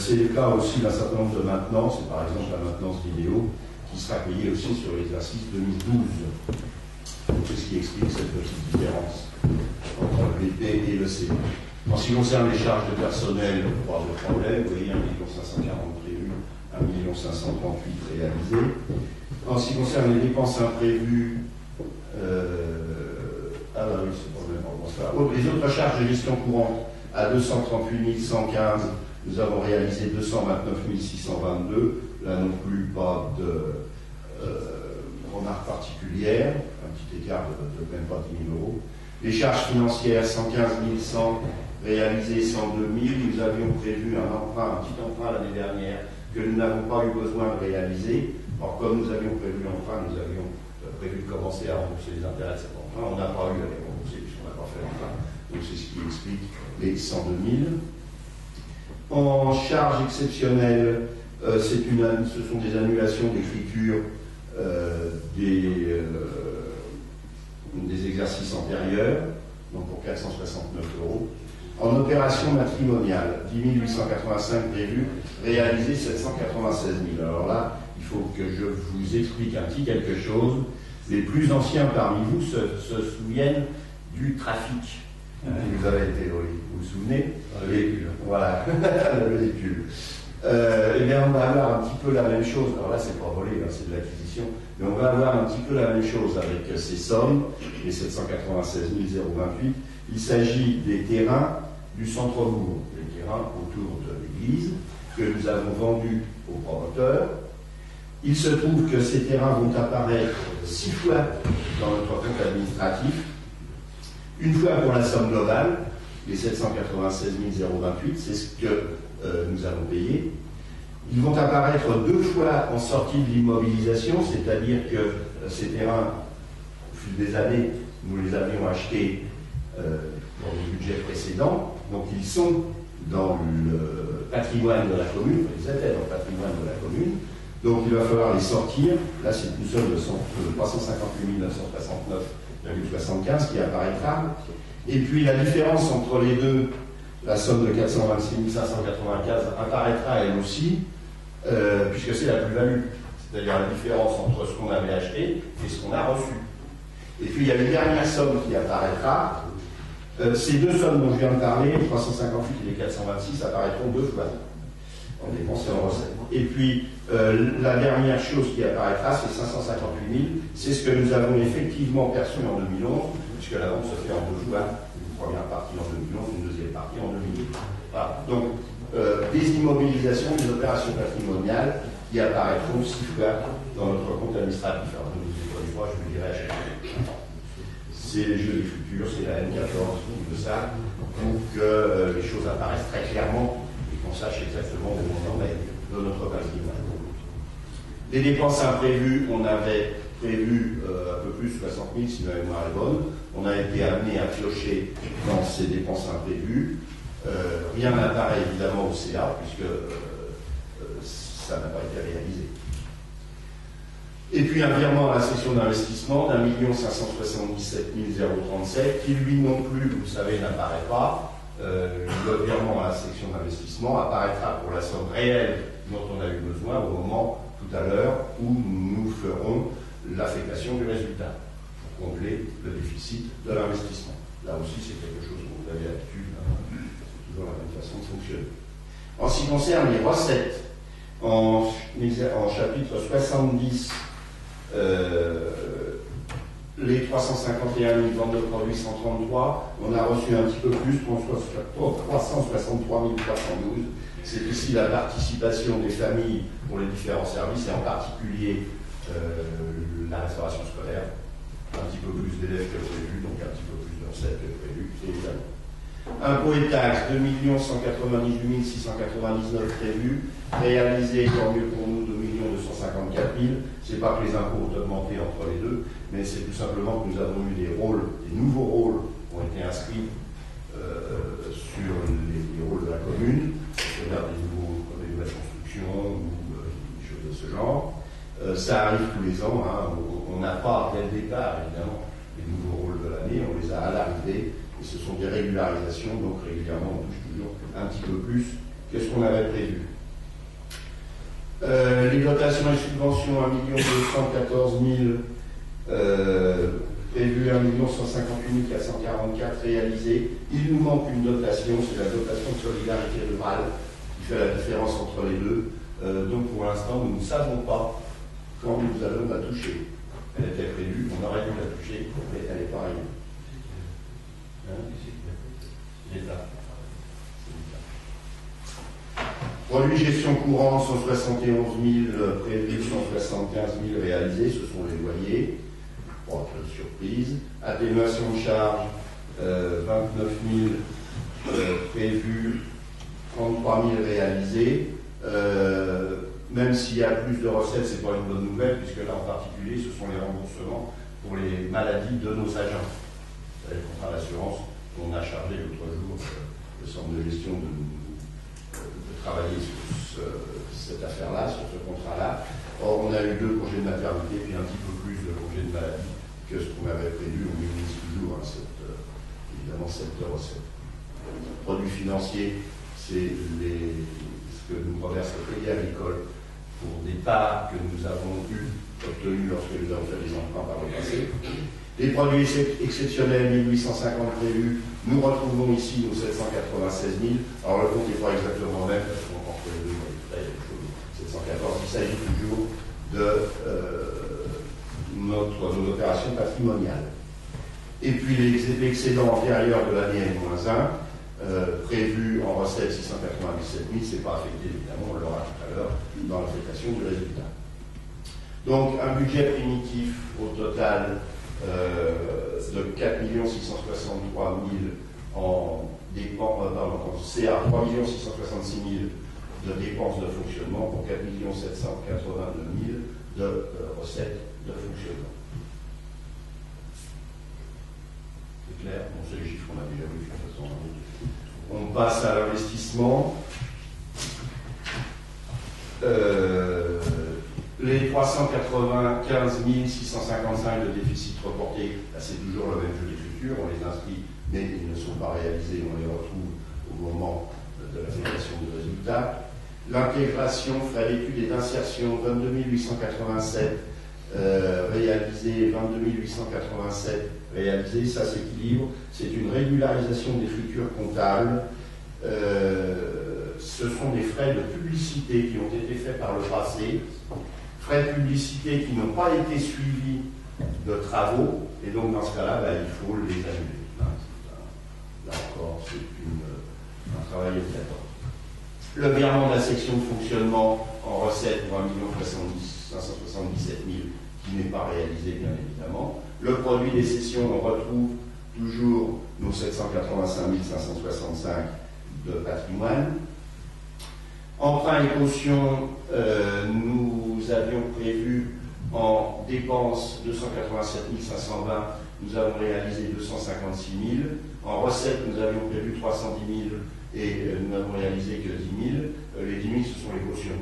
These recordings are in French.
C'est le cas aussi d'un certain nombre de maintenances, et par exemple la maintenance vidéo, qui sera payée aussi sur l'exercice 2012. Donc c'est ce qui explique cette petite différence entre le BP et le CE. En ce qui concerne les charges de personnel, pas de problème, vous voyez 1 540 000 prévus, 1 538 000 réalisés. En ce qui concerne les dépenses imprévues, les autres charges de gestion courante à 238 115, nous avons réalisé 229 622. Là non plus, pas de remarque particulière, un petit écart de même pas 10 000 euros. Les charges financières, 115 100, réalisées 102 000. Nous avions prévu un petit emprunt l'année dernière que nous n'avons pas eu besoin de réaliser. Or, comme nous avions prévu l'emprunt, nous avions prévu de commencer à rembourser les intérêts de cet emprunt. On n'a pas eu à les rembourser puisqu'on n'a pas fait l'emprunt. Donc c'est ce qui explique les 102 000. En charge exceptionnelle, ce sont des annulations d'écriture des exercices antérieurs, donc pour 469 euros. En opération matrimoniale, 10 885 prévus, réalisés 796 000. Alors là, il faut que je vous explique un petit quelque chose. Les plus anciens parmi vous se souviennent du trafic. Vous avez été, oui, vous vous souvenez? Le véhicule. Voilà, le véhicule. Eh bien, on va avoir un petit peu la même chose. Alors là, c'est pas volé, hein, c'est de l'acquisition. Mais on va avoir un petit peu la même chose avec ces sommes, les 796 028. Il s'agit des terrains du centre-bourg, les terrains autour de l'église, que nous avons vendus aux promoteurs. Il se trouve que ces terrains vont apparaître 6 fois dans notre compte administratif. Une fois pour la somme globale, les 796 028, c'est ce que nous avons payé. Ils vont apparaître 2 fois en sortie de l'immobilisation, c'est-à-dire que ces terrains, au fil des années, nous les avions achetés dans le budget précédent, donc ils sont dans le patrimoine de la commune, ils étaient dans le patrimoine de la commune, donc il va falloir les sortir. Là, c'est une somme de 358 969,75 qui apparaîtra. Et puis la différence entre les deux, la somme de 426 595 apparaîtra elle aussi, puisque c'est la plus-value, c'est-à-dire la différence entre ce qu'on avait acheté et ce qu'on a reçu. Et puis il y a une dernière somme qui apparaîtra. Ces deux sommes dont je viens de parler, les 358 et les 426, apparaîtront 2 fois en dépenses et en recettes. Et puis la dernière chose qui apparaîtra, c'est 558 000. C'est ce que nous avons effectivement perçu en 2011, puisque la vente se fait en 2 fois. Une première partie en 2011, une deuxième partie en 2012. Voilà. Donc, des immobilisations, des opérations patrimoniales qui apparaîtront 6 fois dans notre compte administratif. Alors, je vous dirai à chaque fois. C'est les jeux du futur, c'est la M14 qui veut ça, pour que les choses apparaissent très clairement et qu'on sache exactement où on en est de notre patrimoine. Les dépenses imprévues, on avait prévu un peu plus 60 000 si ma mémoire est bonne. On a été amené à piocher dans ces dépenses imprévues. Rien n'apparaît évidemment au CA puisque ça n'a pas été réalisé. Et puis un virement à la section d'investissement d'1 577 037 qui lui non plus, vous le savez, n'apparaît pas. Le virement à la section d'investissement apparaîtra pour la somme réelle dont on a eu besoin au moment tout à l'heure où nous ferons l'affectation du résultat pour combler le déficit de l'investissement. Là aussi, c'est quelque chose que vous avez l'habitude, c'est toujours la même façon de fonctionner. En ce qui concerne les recettes, en chapitre 70, les 351 000 ventes de produits 133, on a reçu un petit peu plus, 363 312. C'est ici la participation des familles pour les différents services, et en particulier la restauration scolaire. Un petit peu plus d'élèves que prévu, donc un petit peu plus de recettes que prévu, évidemment. Impôts et taxes, 2 198 699 prévus, réalisés, tant mieux pour nous, 2 254 000. C'est pas que les impôts ont augmenté entre les deux, mais c'est tout simplement que nous avons eu des rôles, des nouveaux rôles qui ont été inscrits sur les rôles de la commune, c'est-à-dire des nouvelles constructions ou des choses de ce genre. Ça arrive tous les ans, hein. On n'a pas dès le départ, évidemment, les nouveaux rôles de l'année, on les a à l'arrivée, et ce sont des régularisations, donc régulièrement on touche toujours un petit peu plus que ce qu'on avait prévu. Les dotations et subventions, 1 214 000, prévu 1 158 444 réalisés. Il nous manque une dotation, c'est la dotation de solidarité rurale, qui fait la différence entre les deux. Donc pour l'instant, nous ne savons pas quand nous allons la toucher. Elle était prévue, on aurait dû la toucher, mais elle n'est pas arrivée. L'État. Produits gestion courante, 171 000 prévus, 175 000 réalisés, ce sont les loyers. Bon, surprise. Atténuation de charge, 29 000 prévus, 33 000 réalisés. Même s'il y a plus de recettes, ce n'est pas une bonne nouvelle, puisque là en particulier, ce sont les remboursements pour les maladies de nos agents. Les contrats d'assurance, on a chargé l'autre jour le centre de gestion de travailler sur cette affaire-là, sur ce contrat-là. Or, on a eu 2 congés de maternité, puis un petit peu plus de congés de maladie que ce qu'on avait prévu. On minimise toujours évidemment cette recette. Produits financiers, c'est ce que nous reverse le Crédit Agricole pour des parts que nous avons obtenues lorsque nous avons fait des emprunts par le passé. Les produits exceptionnels, 1850 prévus, nous retrouvons ici nos 796 000. Alors le compte n'est pas exactement le même, parce qu'on entre les deux, il y a 714. Il s'agit toujours de nos opérations patrimoniales. Et puis l'excédent antérieur de l'année N-1, prévu en recette 697 000, c'est pas affecté évidemment, on l'aura tout à l'heure dans l'affectation du résultat. Donc un budget primitif au total de 4 663 000 en dépenses, CA 3 666 000 de dépenses de fonctionnement pour 4 782 000 de recettes de fonctionnement. C'est clair? Bon, c'est les chiffres qu'on a déjà vus de toute façon. On passe à l'investissement. Les 395 655 de déficit reporté, c'est toujours le même jeu d'écriture, on les inscrit, mais ils ne sont pas réalisés, on les retrouve au moment de l'affectation du résultat. L'intégration, frais d'études et d'insertion, 22 887 réalisés, 22 887 réalisés, ça s'équilibre, c'est une régularisation d'écriture comptable. Ce sont des frais de publicité qui ont été faits par le passé, frais de publicité qui n'ont pas été suivis de travaux, et donc dans ce cas-là, il faut les annuler. Là encore, c'est un travail obligatoire. Le virement de la section de fonctionnement en recette pour 1 577 000 qui n'est pas réalisé, bien évidemment. Le produit des cessions, on retrouve toujours nos 785 565 de patrimoine. Emprunt et caution, nous avions prévu en dépenses 287 520, nous avons réalisé 256 000. En recettes, nous avions prévu 310 000 et nous n'avons réalisé que 10 000. Les 10 000, ce sont les cautions.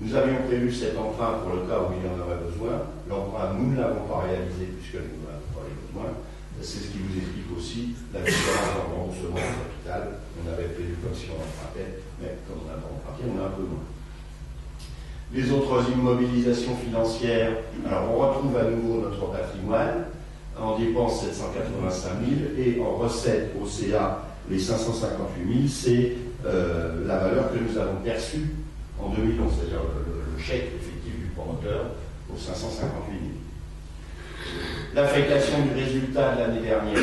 Nous avions prévu cet emprunt pour le cas où il y en aurait besoin. L'emprunt, nous ne l'avons pas réalisé puisque nous n'avons pas les besoins. C'est ce qui vous explique aussi la différence en remboursement au capital. On avait prévu comme si on empruntait, mais comme on n'a pas emprunté, on a un peu moins. Les autres immobilisations financières, alors on retrouve à nouveau notre patrimoine, en dépenses 785 000 et en recettes au CA les 558 000, c'est la valeur que nous avons perçue en 2011, c'est-à-dire le chèque effectif du promoteur pour 558 000. L'affectation du résultat de l'année dernière,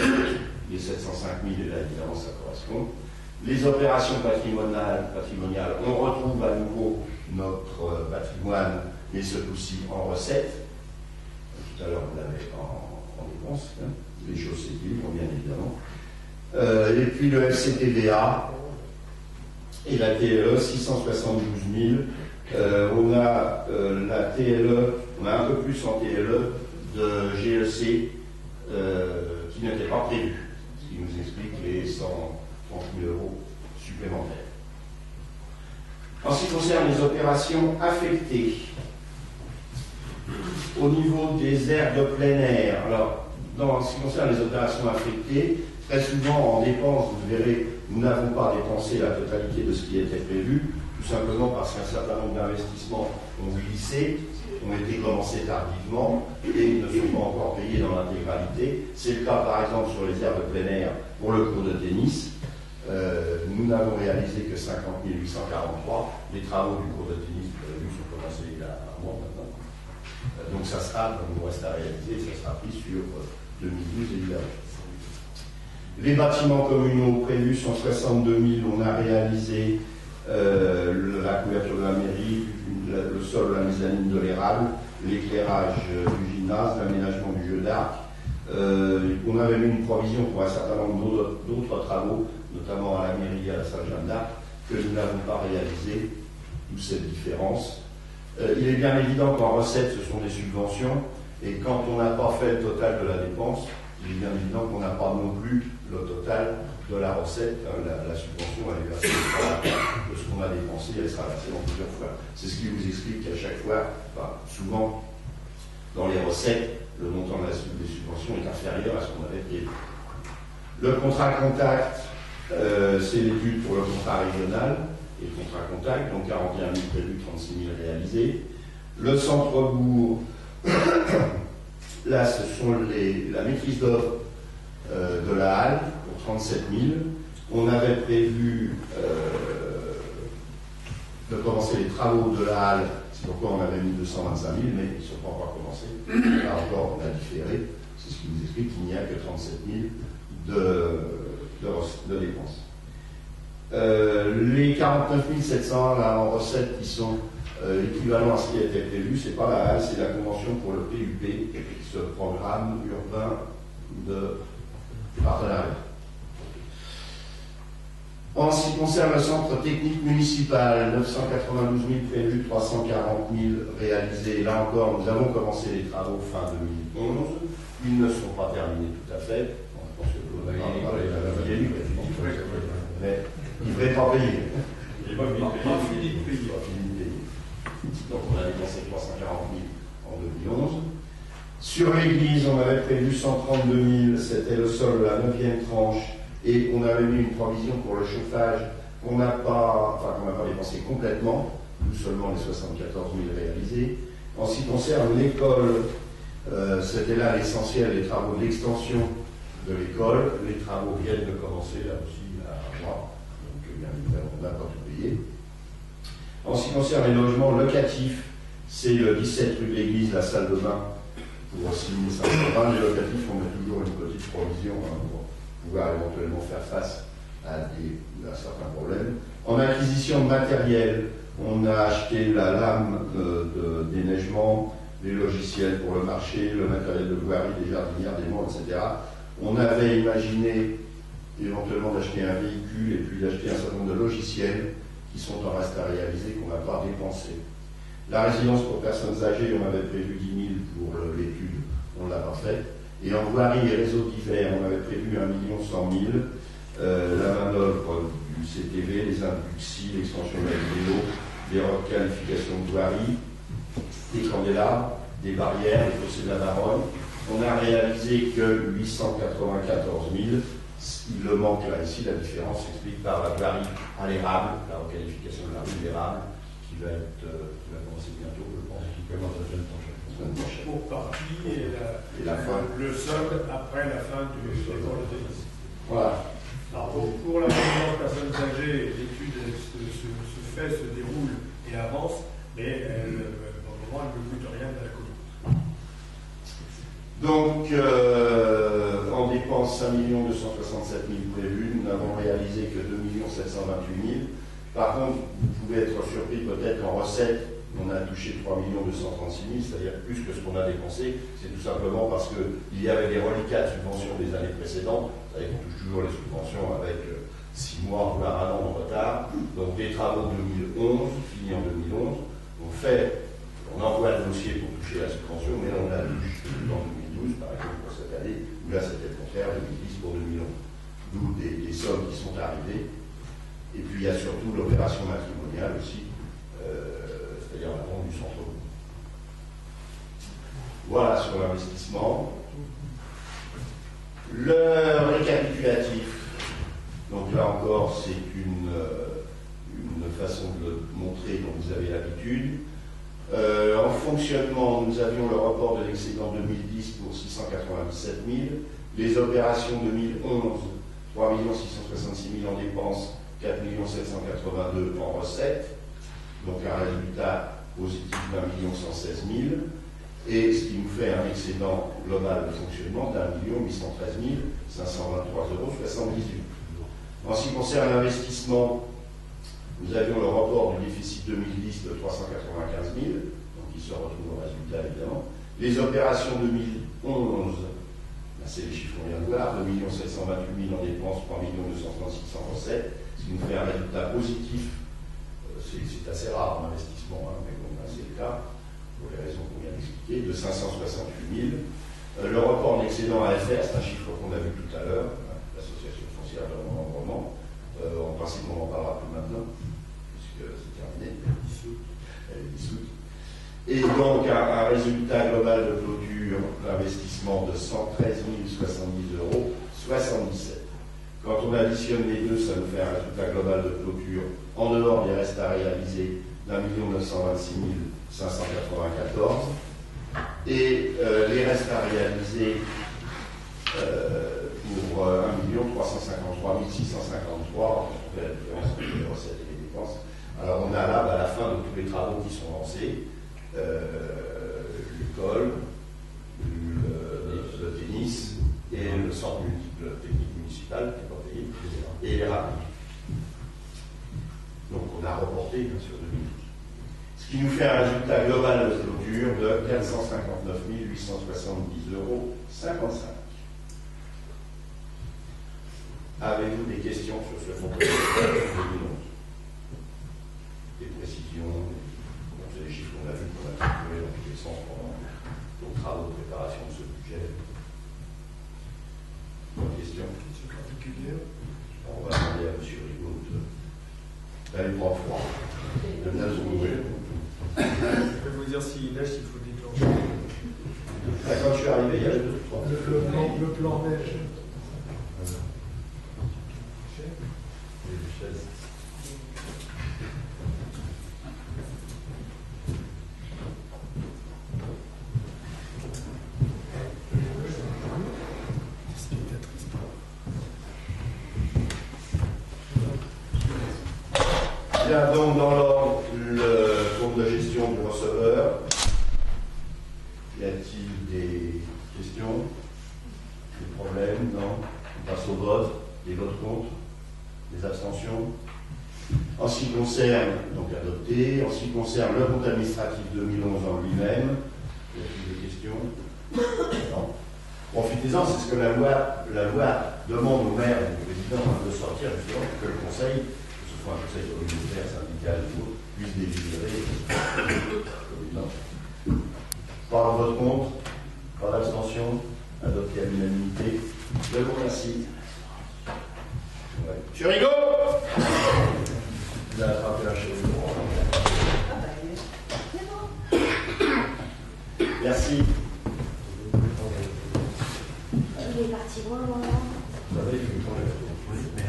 les 705 000, et là évidemment ça correspond. Les opérations patrimoniales, on retrouve à nouveau notre patrimoine, mais ce coup-ci en recettes. Tout à l'heure on l'avait en dépenses, hein. Les choses s'équilibrent bien évidemment. Et puis le FCTVA et la TLE, 672 000. On a la TLE, on a un peu plus en TLE de GEC qui n'était pas prévu, ce qui nous explique les 130 000 euros supplémentaires. En ce qui concerne les opérations affectées, au niveau des aires de plein air, alors, en ce qui concerne les opérations affectées, très souvent en dépenses, vous verrez, nous n'avons pas dépensé la totalité de ce qui était prévu. Tout tout simplement parce qu'un certain nombre d'investissements ont glissé, ont été commencés tardivement et ne sont pas encore payés dans l'intégralité. C'est le cas par exemple sur les aires de plein air pour le cours de tennis. Nous n'avons réalisé que 50 843. Les travaux du cours de tennis, vous avez vu, sont commencés il y a un mois maintenant. Donc ça sera, il nous reste à réaliser, ça sera pris sur 2012 évidemment. Les bâtiments communaux prévus sont 62 000. On a réalisé la couverture de la mairie, le sol, la mezzanine de l'érable, l'éclairage du gymnase, l'aménagement du jeu d'arc. On avait mis une provision pour un certain nombre d'autres travaux, notamment à la mairie et à la salle Jeanne d'Arc, que nous n'avons pas réalisé, d'où cette différence. Il est bien évident qu'en recette, ce sont des subventions, et quand on n'a pas fait le total de la dépense, il est bien évident qu'on n'a pas non plus le total de la recette. La subvention, elle est versée de ce qu'on a dépensé, elle sera versée en plusieurs fois. C'est ce qui vous explique qu'à chaque fois, souvent, dans les recettes, le montant des subventions est inférieur à ce qu'on avait prévu. Le contrat contact, c'est l'étude pour le contrat régional et le contrat contact, donc 41 000 prévus, 36 000 réalisés. Le centre-bourg, là, ce sont la maîtrise d'œuvre de la halle pour 37 000. On avait prévu de commencer les travaux de la halle, c'est pourquoi on avait mis 225 000, mais ils ne sont pas encore commencés. Là encore, on a différé. C'est ce qui nous explique qu'il n'y a que 37 000 de dépenses. Les 49 700 là, en recettes qui sont équivalents à ce qui a été prévu, ce n'est pas la halle, c'est la convention pour le PUP, ce programme urbain de partenariat. En ce qui concerne le centre technique municipal, 992 000 prévus, 340 000 réalisés. Là encore, nous avons commencé les travaux fin 2011. Ils ne sont pas terminés tout à fait. Bon, je pense que vous avez livré. Mais il ne devrait pas payer. Il n'est pas fini de payer. Donc on a dépensé 340 000 en 2011. Sur l'église, on avait prévu 132 000, c'était le sol de la 9e tranche, et on avait mis une provision pour le chauffage qu'on n'a pas dépensé complètement, nous seulement les 74 000 réalisés. En ce qui concerne l'école, c'était là l'essentiel, les travaux d'extension de l'école. Les travaux viennent de commencer là aussi à mois, donc bien évidemment on n'a pas tout payé. En ce qui concerne les logements locatifs, c'est le 17 rue de l'église, la salle de bain, pour 6 520. Les locatifs, on met toujours une petite provision pour pouvoir éventuellement faire face à certains problèmes. En acquisition de matériel, on a acheté la lame de déneigement, les logiciels pour le marché, le matériel de voirie, des jardinières, des monts, etc. On avait imaginé éventuellement d'acheter un véhicule et puis d'acheter un certain nombre de logiciels qui sont en reste à réaliser, qu'on n'a pas dépensé. La résidence pour personnes âgées, on avait prévu 10 000 pour l'étude, on ne l'a pas fait. Et en voirie et réseaux divers, on avait prévu 1 100 000. La main-d'œuvre du CTV, les inducties, l'extension de la vidéo, des requalifications de voirie, des candélabres, des barrières, des fossés de la Daronne. On a réalisé que 894 000. Il le manque là ici, la différence s'explique par la voirie à l'érable, la requalification de la rue d'érable, qui va commencer bientôt, je pense, qui commence la semaine prochaine. Pour partie et la fin. Le sol après la fin du sport de tennis. Voilà. Alors pour la résidence personnes âgées, l'étude se déroule et avance, mais pour le moment, elle ne coûte rien à la commune. Donc, en dépenses 5 267 000 prévus, nous n'avons réalisé que 2 728 000. Par contre, vous pouvez être surpris peut-être en recettes, on a touché 3 236 000, c'est-à-dire plus que ce qu'on a dépensé. C'est tout simplement parce qu'il y avait des reliquats de subventions des années précédentes. Vous savez qu'on touche toujours les subventions avec 6 mois, voire 1 an de retard. Donc des travaux de 2011, finis en 2011. On envoie le dossier pour toucher la subvention, mais là on la touche en 2012, par exemple, pour cette année, où là c'était le contraire, 2010 pour 2011. D'où des sommes qui sont arrivées. Et puis il y a surtout l'opération matrimoniale aussi, c'est-à-dire la vente du centre. Voilà sur l'investissement. Le récapitulatif, donc là encore c'est une façon de fonctionnement, nous avions le report de l'excédent 2010 pour 697 000, les opérations 2011, 3 666 000 en dépenses, 4 782 000 en recettes, donc un résultat positif d'1 116 000, et ce qui nous fait un excédent global de fonctionnement d'1 813 523,78 €. En ce qui concerne l'investissement, nous avions le report du déficit 2010 de 395 000, donc il se retrouve au résultat évidemment. Les opérations 2011, c'est les chiffres qu'on vient de voir, 2 728 000 en dépenses, 3 236 000 en recettes, ce qui nous fait un résultat positif. C'est assez rare en investissement, hein, mais bon, c'est le cas, pour les raisons qu'on vient d'expliquer, de 568 000. Le report d'excédent AFR, c'est un chiffre qu'on a vu tout à l'heure, hein, l'association foncière de l'environnement. En principe, on n'en parlera plus maintenant, puisque c'est terminé. Elle est dissoute. Et donc, un résultat global de clôture d'investissement de 113 070,77 €. Quand on additionne les deux, ça nous fait un résultat global de clôture en dehors des restes à réaliser d'1 926 594. Et les restes à réaliser pour 1 353 653, on fait la différence entre les recettes et les dépenses. Alors on a là à la fin de tous les travaux qui sont lancés, l'école, le tennis et le centre multiple technique municipal qui n'est pas payé, et les rapides. Donc on a reporté bien sûr 2012. Ce qui nous fait un résultat global de clôture de 459 870,55 €. Avez-vous des questions sur ce fonds de 2011? Des précisions? C'est des chiffres qu'on a vus, qu'on a trouvé dans tous les sens pendant nos travaux de préparation de ce budget. Une question? Question particulière? On va demander à M. Rigaud d'aller prendre froid, de bien se mourir. Je vais vous dire s'il neige, il faut déclencher. Quand je suis arrivé, il y avait 2-3. Le plan neige. Bien, donc dans l'ordre, le compte de gestion du receveur. Y a-t-il des questions? Des problèmes? Non? On passe au vote. Des votes contre? Des abstentions? En ce qui concerne, donc adopté, en ce qui concerne le compte administratif 2011 en lui-même, y a-t-il des questions? Non. Profitez-en, c'est ce que la loi demande au maire et au président de sortir justement pour que le conseil, que ce soit un conseil communautaire, syndical ou autre, puisse délibérer. Pas de vote contre, pas d'abstention, adopté à l'unanimité. Je vous remercie. Ouais. Monsieur Rigaud, vous avez attrapé la chose. Merci. Il est parti loin, loin, loin. Vous savez, je vais prendre la photo. Oui, mais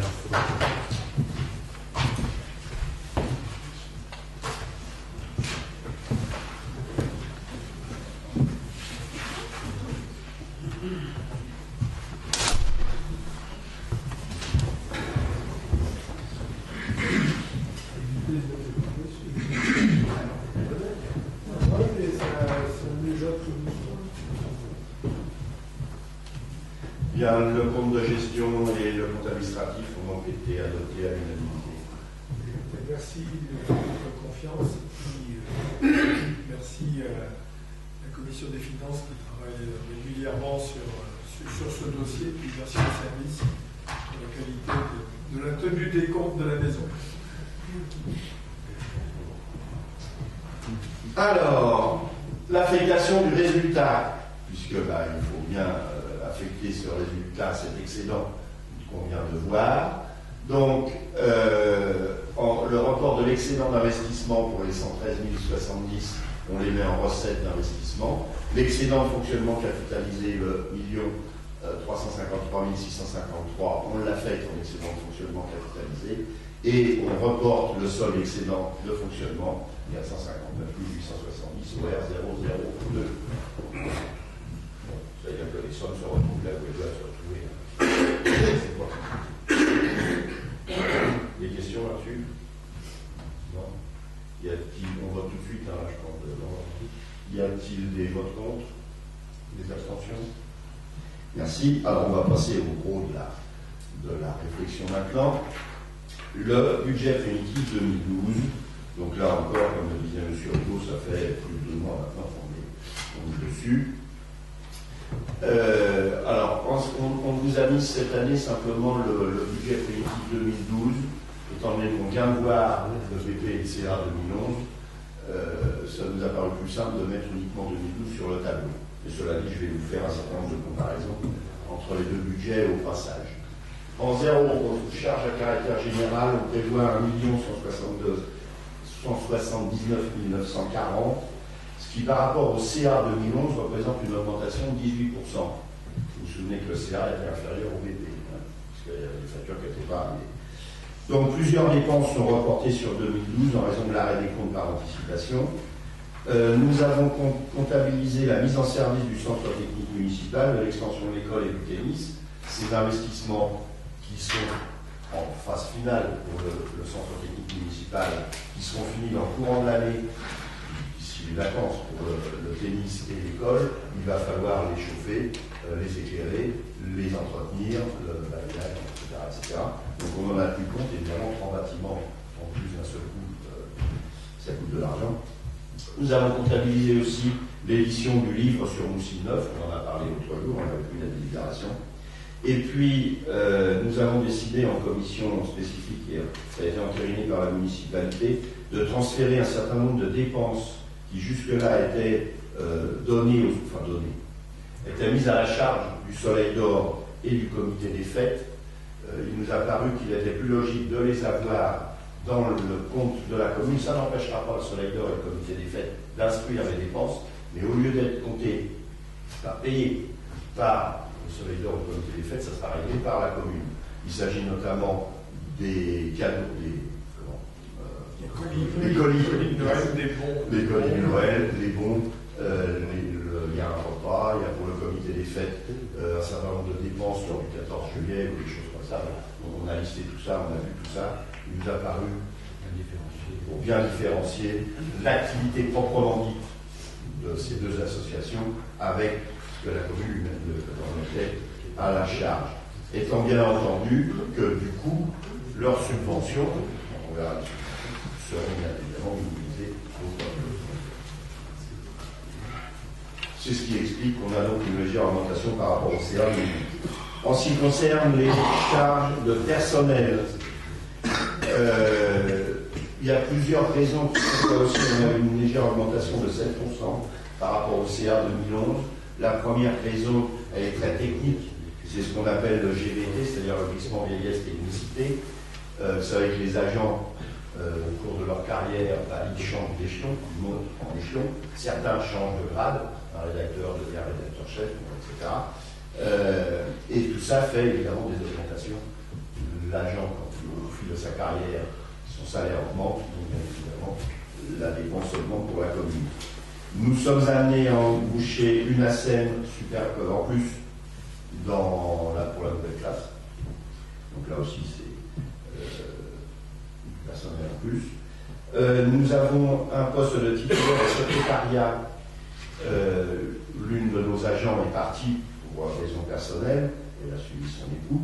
bien, le compte de gestion et le compte administratif ont donc été adoptés à l'unanimité. Merci de votre confiance. Merci à la Commission des finances qui travaille régulièrement sur ce dossier. Puis merci au service pour la qualité de la tenue des comptes de la maison. Alors, l'affectation du résultat, puisque il faut bien affecter ce résultat, cet excédent qu'on vient de voir. Donc, le report de l'excédent d'investissement pour les 113 070, on les met en recette d'investissement. L'excédent de fonctionnement capitalisé, le 1 353 653, on l'a fait en excédent de fonctionnement capitalisé, et on reporte le solde excédent de fonctionnement 459 870 au R002. C'est-à-dire que les sommes se retrouvent là où elles doivent se retrouver. C'est quoi? Des questions là-dessus? Non? Y a-t-il, on vote tout de suite, hein, je pense, y a-t-il des votes contre? Des abstentions? Merci. Alors on va passer au gros de la réflexion maintenant. Le budget primitif 2012. Donc là encore, comme le disait M. Rigaud, ça fait plus de 2 mois maintenant qu'on est dessus. Alors, on vous a mis cette année simplement le budget primitif 2012, étant donné qu'on vient de voir le BP et le CA 2011, ça nous a paru plus simple de mettre uniquement 2012 sur le tableau. Et cela dit, je vais vous faire un certain nombre de comparaisons entre les deux budgets au passage. En 0, charge à caractère général, on prévoit 1 179 940, ce qui par rapport au CA 2011 représente une augmentation de 18%. Vous vous souvenez que le CA était inférieur au BP, hein, parce qu'il y avait des factures qui n'étaient pas arrivées. Donc plusieurs dépenses sont reportées sur 2012 en raison de l'arrêt des comptes par anticipation. Nous avons comptabilisé la mise en service du centre technique municipal, de l'extension de l'école et du tennis. Ces investissements qui sont en phase finale pour le centre technique municipal, qui seront finis dans le courant de l'année, d'ici les vacances pour le tennis et l'école, il va falloir les chauffer, les éclairer, les entretenir, le balayage, etc. Donc on en a tenu compte, évidemment, 3 bâtiments en plus d'un seul coup, ça coûte de l'argent. Nous avons comptabilisé aussi l'édition du livre sur Moussy Neuf, on en a parlé l'autre jour, on a pris la délibération. Et puis, nous avons décidé en commission spécifique, et ça a été entériné par la municipalité, de transférer un certain nombre de dépenses qui jusque-là étaient étaient mises à la charge du Soleil d'Or et du comité des fêtes. Il nous a paru qu'il était plus logique de les avoir dans le compte de la commune. Ça n'empêchera pas le Soleil d'Or et le comité des fêtes d'instruire les dépenses, mais au lieu d'être payé par le Soleil d'Or et le comité des fêtes, ça sera réglé par la commune. Il s'agit notamment des cadeaux, des colis de Noël, les bons, il y a un repas, il y a pour le comité des fêtes un certain nombre de dépenses lors du 14 juillet ou des choses comme ça. Donc on a listé tout ça, on a vu tout ça. Il nous a paru, pour bien différencier l'activité proprement dite de ces deux associations avec ce que la commune en était à la charge. Étant bien entendu que du coup, leurs subventions, on verra, seront bien évidemment mobilisées au peuple. C'est ce qui explique qu'on a donc une légère augmentation par rapport au CA. En ce qui concerne les charges de personnel, il y a plusieurs raisons qui font que aussi on a une légère augmentation de 7% par rapport au CA 2011. La première raison, elle est très technique, c'est ce qu'on appelle le GVT, c'est-à-dire le glissement vieillesse technicité. Vous savez que les agents, au cours de leur carrière, ils changent d'échelon, ils montent en échelon. Certains changent de grade, un rédacteur devient rédacteur-chef, etc. Et tout ça fait évidemment des augmentations. L'agent, au fil de sa carrière, son salaire augmente, donc bien évidemment, la dépense augmente pour la commune. Nous sommes amenés à embaucher une ASEM en plus pour la nouvelle classe. Donc là aussi, c'est une personnel en plus. Nous avons un poste de titulaire au secrétariat. L'une de nos agents est partie pour raison personnelle, elle a suivi son époux.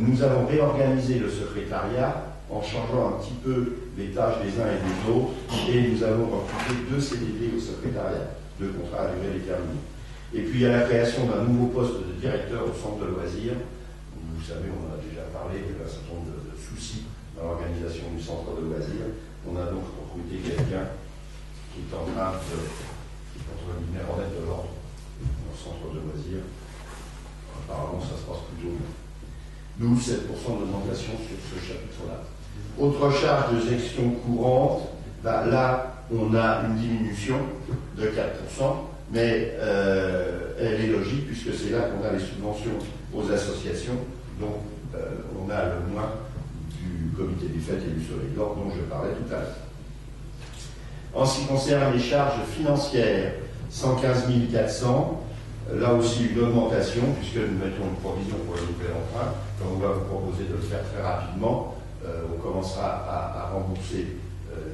Nous avons réorganisé le secrétariat en changeant un petit peu les tâches des uns et des autres, et nous avons recruté 2 CDD au secrétariat, 2 contrats à durée déterminée. Et puis il y a la création d'un nouveau poste de directeur au centre de loisirs. Vous savez, on en a déjà parlé, il y a un certain nombre de soucis dans l'organisation du centre de loisirs. On a donc recruté quelqu'un qui est en train de remettre de l'ordre dans le centre de loisirs. Apparemment, ça se passe plutôt bien. D'où 7% d'augmentation sur ce chapitre-là. Autre charge de gestion courante, là, on a une diminution de 4%, mais elle est logique puisque c'est là qu'on a les subventions aux associations, dont on a le moins du comité des fêtes et du Soleil d'Or dont je parlais tout à l'heure. En ce qui concerne les charges financières, 115 400, là aussi une augmentation puisque nous mettons une provision pour le nouvel emprunt. Comme on va vous proposer de le faire très rapidement, on commencera à rembourser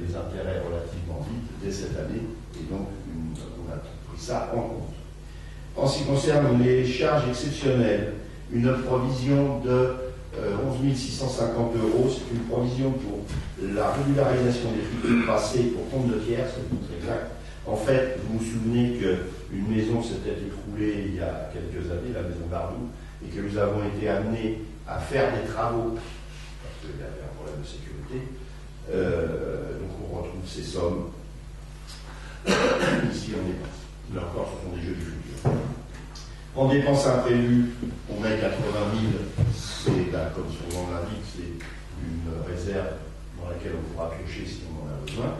les intérêts relativement vite dès cette année et donc on a pris ça en compte. En ce qui concerne les charges exceptionnelles, une provision de 11 650 €, c'est une provision pour la régularisation des fruits passés pour compte de tiers, c'est tout exact. En fait, vous vous souvenez qu'une maison s'était écroulée il y a quelques années, la maison Bardou, et que nous avons été amenés à faire des travaux, parce qu'il y avait un problème de sécurité. Donc on retrouve ces sommes ici en dépenses. Là encore, ce sont des jeux du futur. En dépenses imprévues, on met 80 000, c'est, comme son nom l'indique, c'est une réserve dans laquelle on pourra piocher si on en a besoin.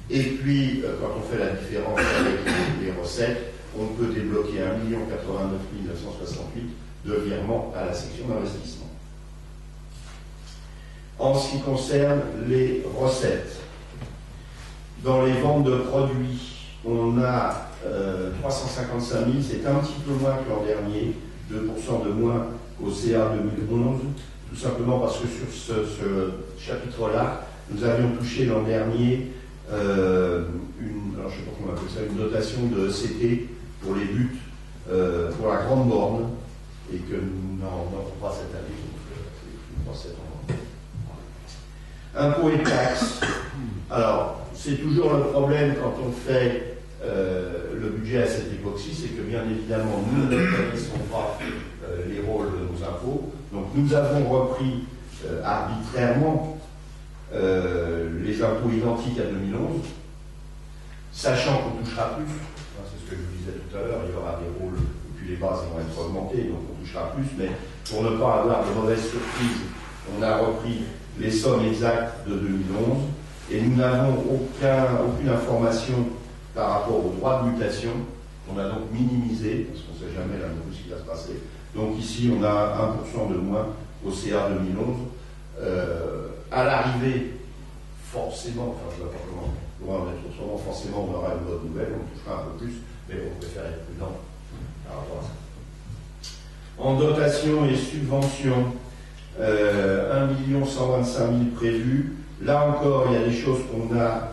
Et puis, quand on fait la différence avec les recettes, on peut débloquer 1 89 968 de virement à la section d'investissement. En ce qui concerne les recettes, dans les ventes de produits, on a 355 000, c'est un petit peu moins que l'an dernier, 2% de moins qu'au CA 2011, tout simplement parce que sur ce chapitre-là, nous avions touché l'an dernier alors je sais pas comment on appelle ça, une dotation de CT pour les buts pour la grande borne, et que nous n'en avons pas cette année, donc c'est une recette en impôts et taxes. Alors, c'est toujours le problème quand on fait le budget à cette époque-ci, c'est que bien évidemment, nous ne connaissons pas les rôles de nos impôts. Donc nous avons repris arbitrairement les impôts identiques à 2011, sachant qu'on touchera plus, c'est ce que je vous disais tout à l'heure, il y aura des rôles, et puis les bases vont être augmentées, donc on touchera plus, mais pour ne pas avoir de mauvaises surprises, on a repris les sommes exactes de 2011, et nous n'avons aucune information par rapport aux droits de mutation, on a donc minimisé, parce qu'on ne sait jamais là non plus ce qui va se passer. Donc ici, on a 1% de moins au CA 2011. À l'arrivée, forcément, enfin je ne sais pas comment on va en être autrement, forcément on aura une bonne nouvelle, on touchera un peu plus, mais on préfère être prudent par rapport à ça. En dotation et subvention, 1 125 000 prévus. Là encore, il y a des choses qu'on a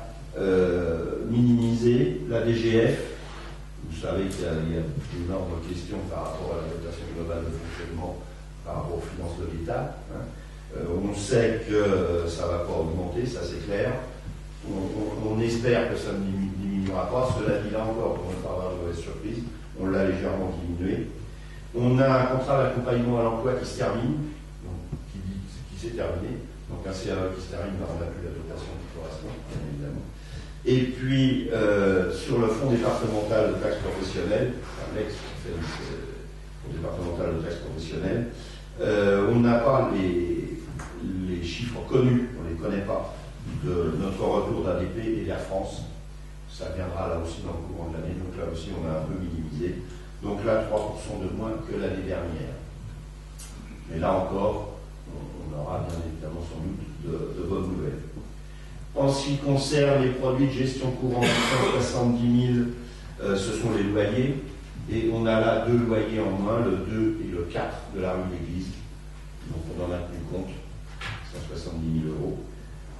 minimisées. La DGF, vous savez qu'il y a d'énormes questions par rapport à la dotation globale de fonctionnement par rapport aux finances de l'État. On sait que ça ne va pas augmenter, ça c'est clair. On espère que ça ne diminuera pas. Cela dit, là encore, pour ne pas avoir de mauvaise surprise, on l'a légèrement diminué. On a un contrat d'accompagnement à l'emploi qui se termine, donc, qui s'est terminé. Donc un CAE qui se termine, on n'a plus la dotation qui correspond, bien évidemment. Et puis, sur le fonds départemental de taxes professionnelles, l'ex fonds départemental de taxes professionnelles, on n'a pas les chiffres connus, on ne les connaît pas, de notre retour d'ADP et d'Air France. Ça viendra là aussi dans le courant de l'année, donc là aussi on a un peu minimisé. Donc là, 3% de moins que l'année dernière. Mais là encore, on aura bien évidemment sans doute de bonnes nouvelles. En ce qui concerne les produits de gestion courante, 170 000, ce sont les loyers. Et on a là 2 loyers en moins, le 2 et le 4 de la rue de l'Église. Donc on en a tenu compte, 170 000 €.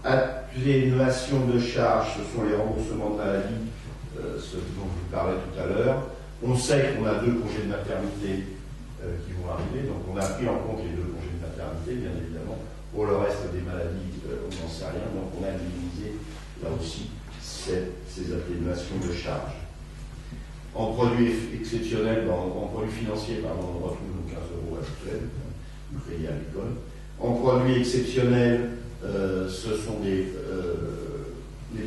Atténuation de charges, ce sont les remboursements de maladie, ce dont je vous parlais tout à l'heure. On sait qu'on a 2 congés de maternité qui vont arriver, donc on a pris en compte les 2 congés de maternité, bien évidemment. Pour le reste des maladies, on n'en sait rien, donc on a minimisé là aussi ces atténuations de charges. En produits exceptionnels, en produits financiers, pardon, on retrouve nos 15 € actuels, du crédit agricole. En produits exceptionnels, ce sont des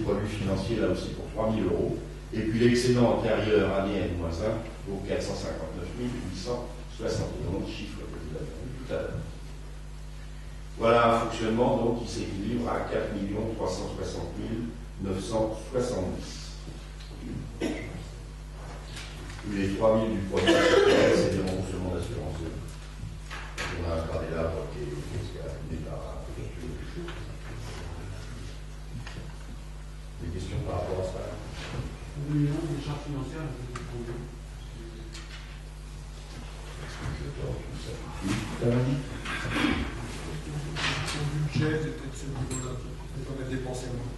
produits financiers, là aussi, pour 3 000 €. Et puis l'excédent antérieur, année N-1, pour 459 871, chiffre que vous avez vu tout à l'heure. Voilà un fonctionnement donc qui s'équilibre à 4 360 970. Puis les 3 000 du premier trimestre, c'est des remboursements d'assurance. On a un carnet d'arbre qui est affiné par la préfecture. Des questions par rapport à ça? Oui, non, des charges financières, Son budget était de ce niveau-là. On a dépensé moins.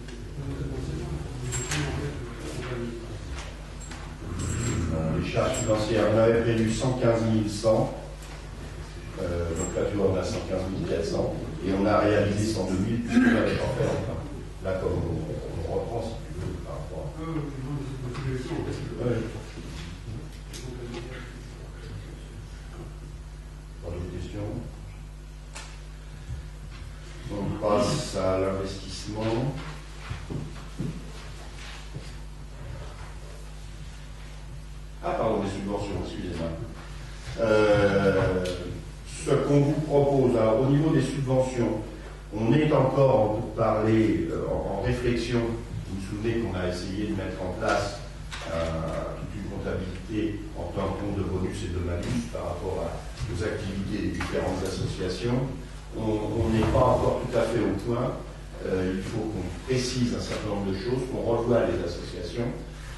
Les charges financières, on avait prévu 115 100. Donc là, tu vois, on a 115 400. Et on a réalisé 102 000 puisqu'on n'avait pas fait l'emprunt. Là, comme on reprend, si tu veux, par rapport à... Ouais. Pas d'autres questions? On passe à l'investissement. Ah, pardon, les subventions, excusez-moi. Ce qu'on vous propose, alors, au niveau des subventions, on est encore pour parler en réflexion. Vous vous souvenez qu'on a essayé de mettre en place toute une comptabilité en tant que compte de bonus et de malus par rapport aux activités des différentes associations. On n'est pas encore tout à fait au point. Il faut qu'on précise un certain nombre de choses, qu'on revoie les associations.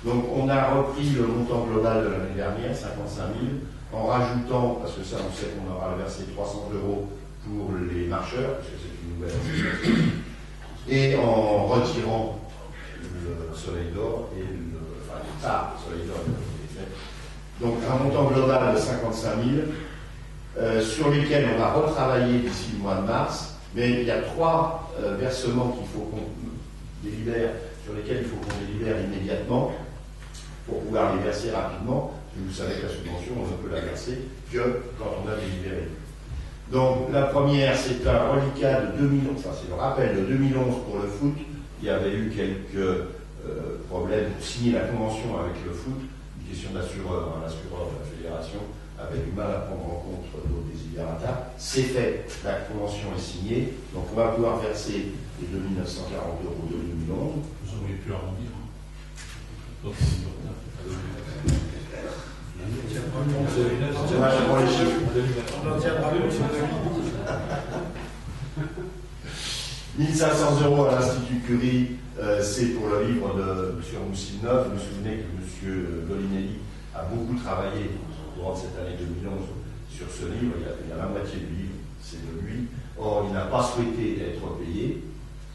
Donc on a repris le montant global de l'année dernière, 55 000, en rajoutant, parce que ça on sait qu'on aura versé 300 € pour les marcheurs, parce que c'est une nouvelle association, et en retirant le Soleil d'Or et le Soleil d'Or. Donc un montant global de 55 000, sur lesquels on va retravailler d'ici le mois de mars, mais il y a 3 versements qu'il faut qu'on délibère, sur lesquels il faut qu'on délibère immédiatement pour pouvoir les verser rapidement. Vous savez que la subvention, on ne peut la verser que quand on a délibéré. Donc la première, c'est un reliquat de 2011, enfin c'est le rappel de 2011 pour le foot. Il y avait eu quelques problèmes pour signer la convention avec le foot, une question d'assureur, l'assureur de la fédération avait du mal à prendre en compte nos desiderata. C'est fait, la convention est signée, donc on va pouvoir verser les 2 940 € de 2011. Vous auriez pu arrondir. Donc, On les chiffres. On en tiendra plus sur 1500 € à l'Institut Curie, c'est pour le livre de M. Moussinov. Vous vous souvenez que M. Golinelli a beaucoup travaillé au cours de cette année 2011 sur ce livre. Il y a la moitié du livre, c'est de lui. Or, il n'a pas souhaité être payé,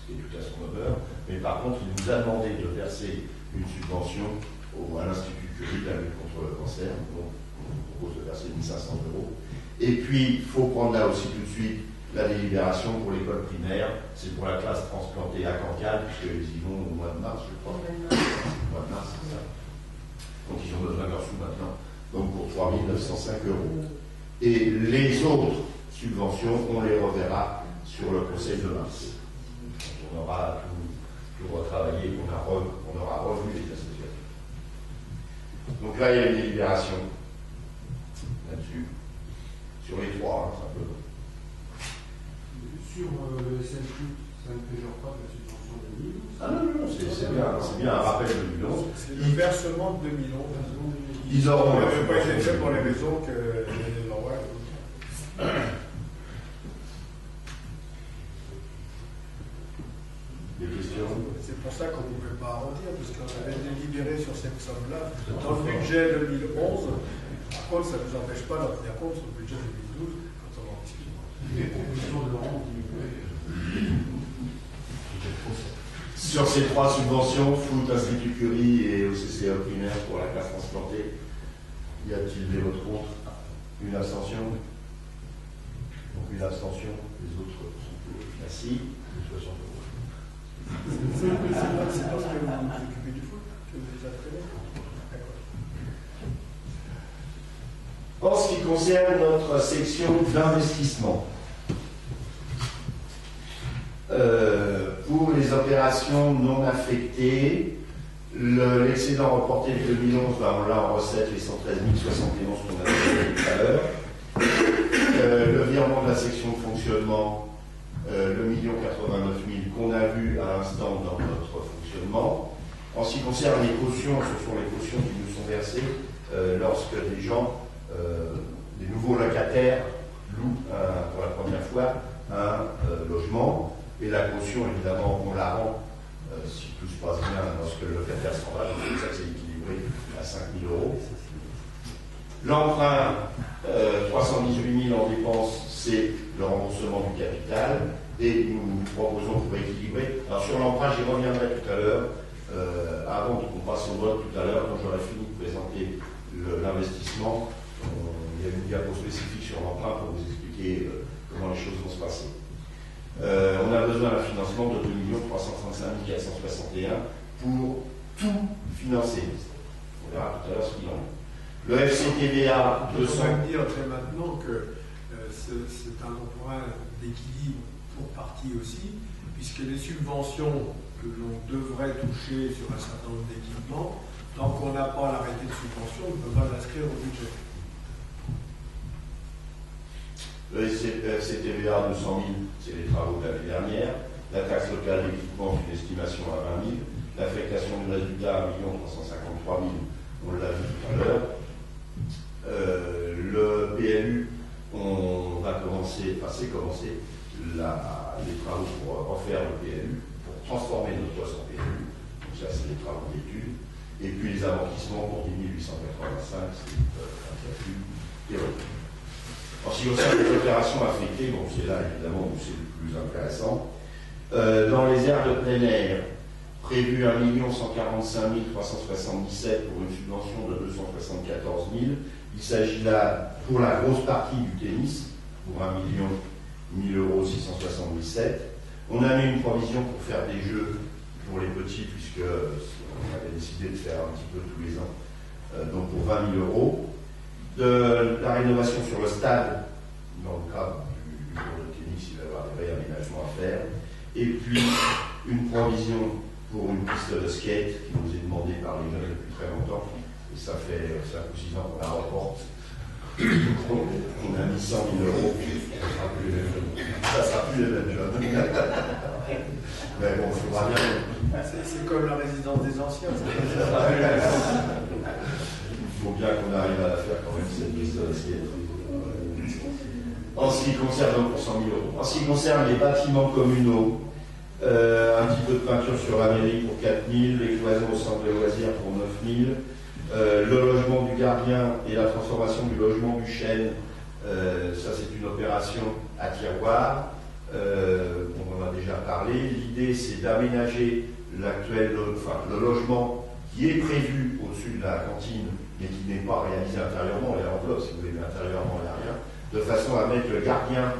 ce qui est tout à son honneur, mais par contre, il nous a demandé de verser une subvention à l'Institut Curie de la lutte contre le cancer. Donc, on propose de verser 1500 €. Et puis, il faut prendre là aussi tout de suite la délibération pour l'école primaire. C'est pour la classe transplantée à Cancale, puisqu'ils y vont au mois de mars, je crois. Au mois de mars, c'est ça. Donc, ils ont besoin de leurs sous maintenant. Donc, pour 3 905 €. Et les autres subventions, on les reverra sur le conseil de mars. On aura tout retravaillé, on aura revu les associations. Donc là, il y a une délibération là-dessus, sur les 3, simplement. Sur le SNQ, ça ne péjore pas de la subvention de 2011. Ah non, c'est bien un rappel de 2011. C'est le versement de 2011. Ils auront On leur n'avait pas été subvention. fait pour les maisons que les Norrois. Des questions? C'est pour ça qu'on ne pouvait pas arrondir, parce qu'on avait délibéré sur cette somme-là dans le budget 2011. Par contre, ça ne nous empêche pas d'en tenir compte sur le budget 2012 quand on en discute. Les propositions de Laurent Sur ces 3 subventions, foot, Institut Curie et OCCE primaire pour la classe transplantée, y a-t-il des votes contre? Une abstention? Donc une abstention, les autres sont pour. Merci. 60 €. C'est parce que vous vous occupez du foot que vous les appelez. En ce qui concerne notre section d'investissement, pour les opérations non affectées, l'excédent reporté de 2011, on l'a en recette, les 113 071 qu'on a fait tout à l'heure. Le virement de la section de fonctionnement, le 1 89 000 qu'on a vu à l'instant dans notre fonctionnement. En ce qui concerne les cautions, ce sont les cautions qui nous sont versées. lorsque des gens, des nouveaux locataires, louent pour la première fois un logement. Et la caution, évidemment, on la rend si tout se passe bien lorsque le locataire s'en va. Donc, c'est pour ça que c'est équilibré à 5 000 euros. L'emprunt, 318 000 en dépenses, c'est le remboursement du capital. Et nous proposons pour équilibrer. Alors sur l'emprunt, j'y reviendrai tout à l'heure. Avant qu'on passe au vote tout à l'heure, quand j'aurai fini de présenter l'investissement, il y a une diapo spécifique sur l'emprunt pour vous expliquer comment les choses vont se passer. On a besoin d'un financement de 2 335 461 pour tout financer. On verra tout à l'heure ce qu'il en est. Le FCTVA 200. On va dire très maintenant que c'est un emprunt d'équilibre pour partie aussi, puisque les subventions que l'on devrait toucher sur un certain nombre d'équipements, tant qu'on n'a pas l'arrêté de subvention, on ne peut pas l'inscrire au budget. Le FCTVA 200 000, c'est les travaux de l'année dernière. La taxe locale d'équipement, c'est une estimation à 20 000. L'affectation du résultat à 1 353 000, on l'a vu tout à l'heure. Le PLU, on va commencer, enfin c'est commencé, les travaux pour refaire le PLU, pour transformer notre poste en PLU. Donc ça, c'est les travaux d'études. Et puis les amortissements pour 10 885, c'est un calcul théorique. En ce qui concerne les opérations affectées, bon, c'est là évidemment où c'est le plus intéressant. Dans les aires de plein air, prévu 1 145 377 pour une subvention de 274 000. Il s'agit là, pour la grosse partie du tennis, pour 1 000 677. On a mis une provision pour faire des jeux pour les petits, puisque on avait décidé de faire un petit peu tous les ans, donc pour 20 000 euros. De la rénovation sur le stade, dans le cadre du cours de tennis, il va y avoir des réaménagements à faire. Et puis, une provision pour une piste de skate qui nous est demandée par les jeunes depuis très longtemps. Et ça fait 5 ou 6 ans qu'on la reporte. On a mis 100 000 euros. Ça sera plus les mêmes jeunes. Mais bon, il faudra bien. C'est comme la résidence des anciens. Il faut bien qu'on arrive à la faire quand même, cette piste de skate. En ce qui concerne, donc pour 100 000 euros. En ce qui concerne les bâtiments communaux, un petit peu de peinture sur la mairie pour 4 000, les cloisons au centre de loisirs pour 9 000, le logement du gardien et la transformation du logement du chêne, ça c'est une opération à tiroir, on en a déjà parlé. L'idée c'est d'aménager le logement qui est prévu au-dessus de la cantine, mais qui n'est pas réalisé intérieurement, il y a l'enveloppe si vous voulez, mais intérieurement il n'y a rien, de façon à mettre le gardien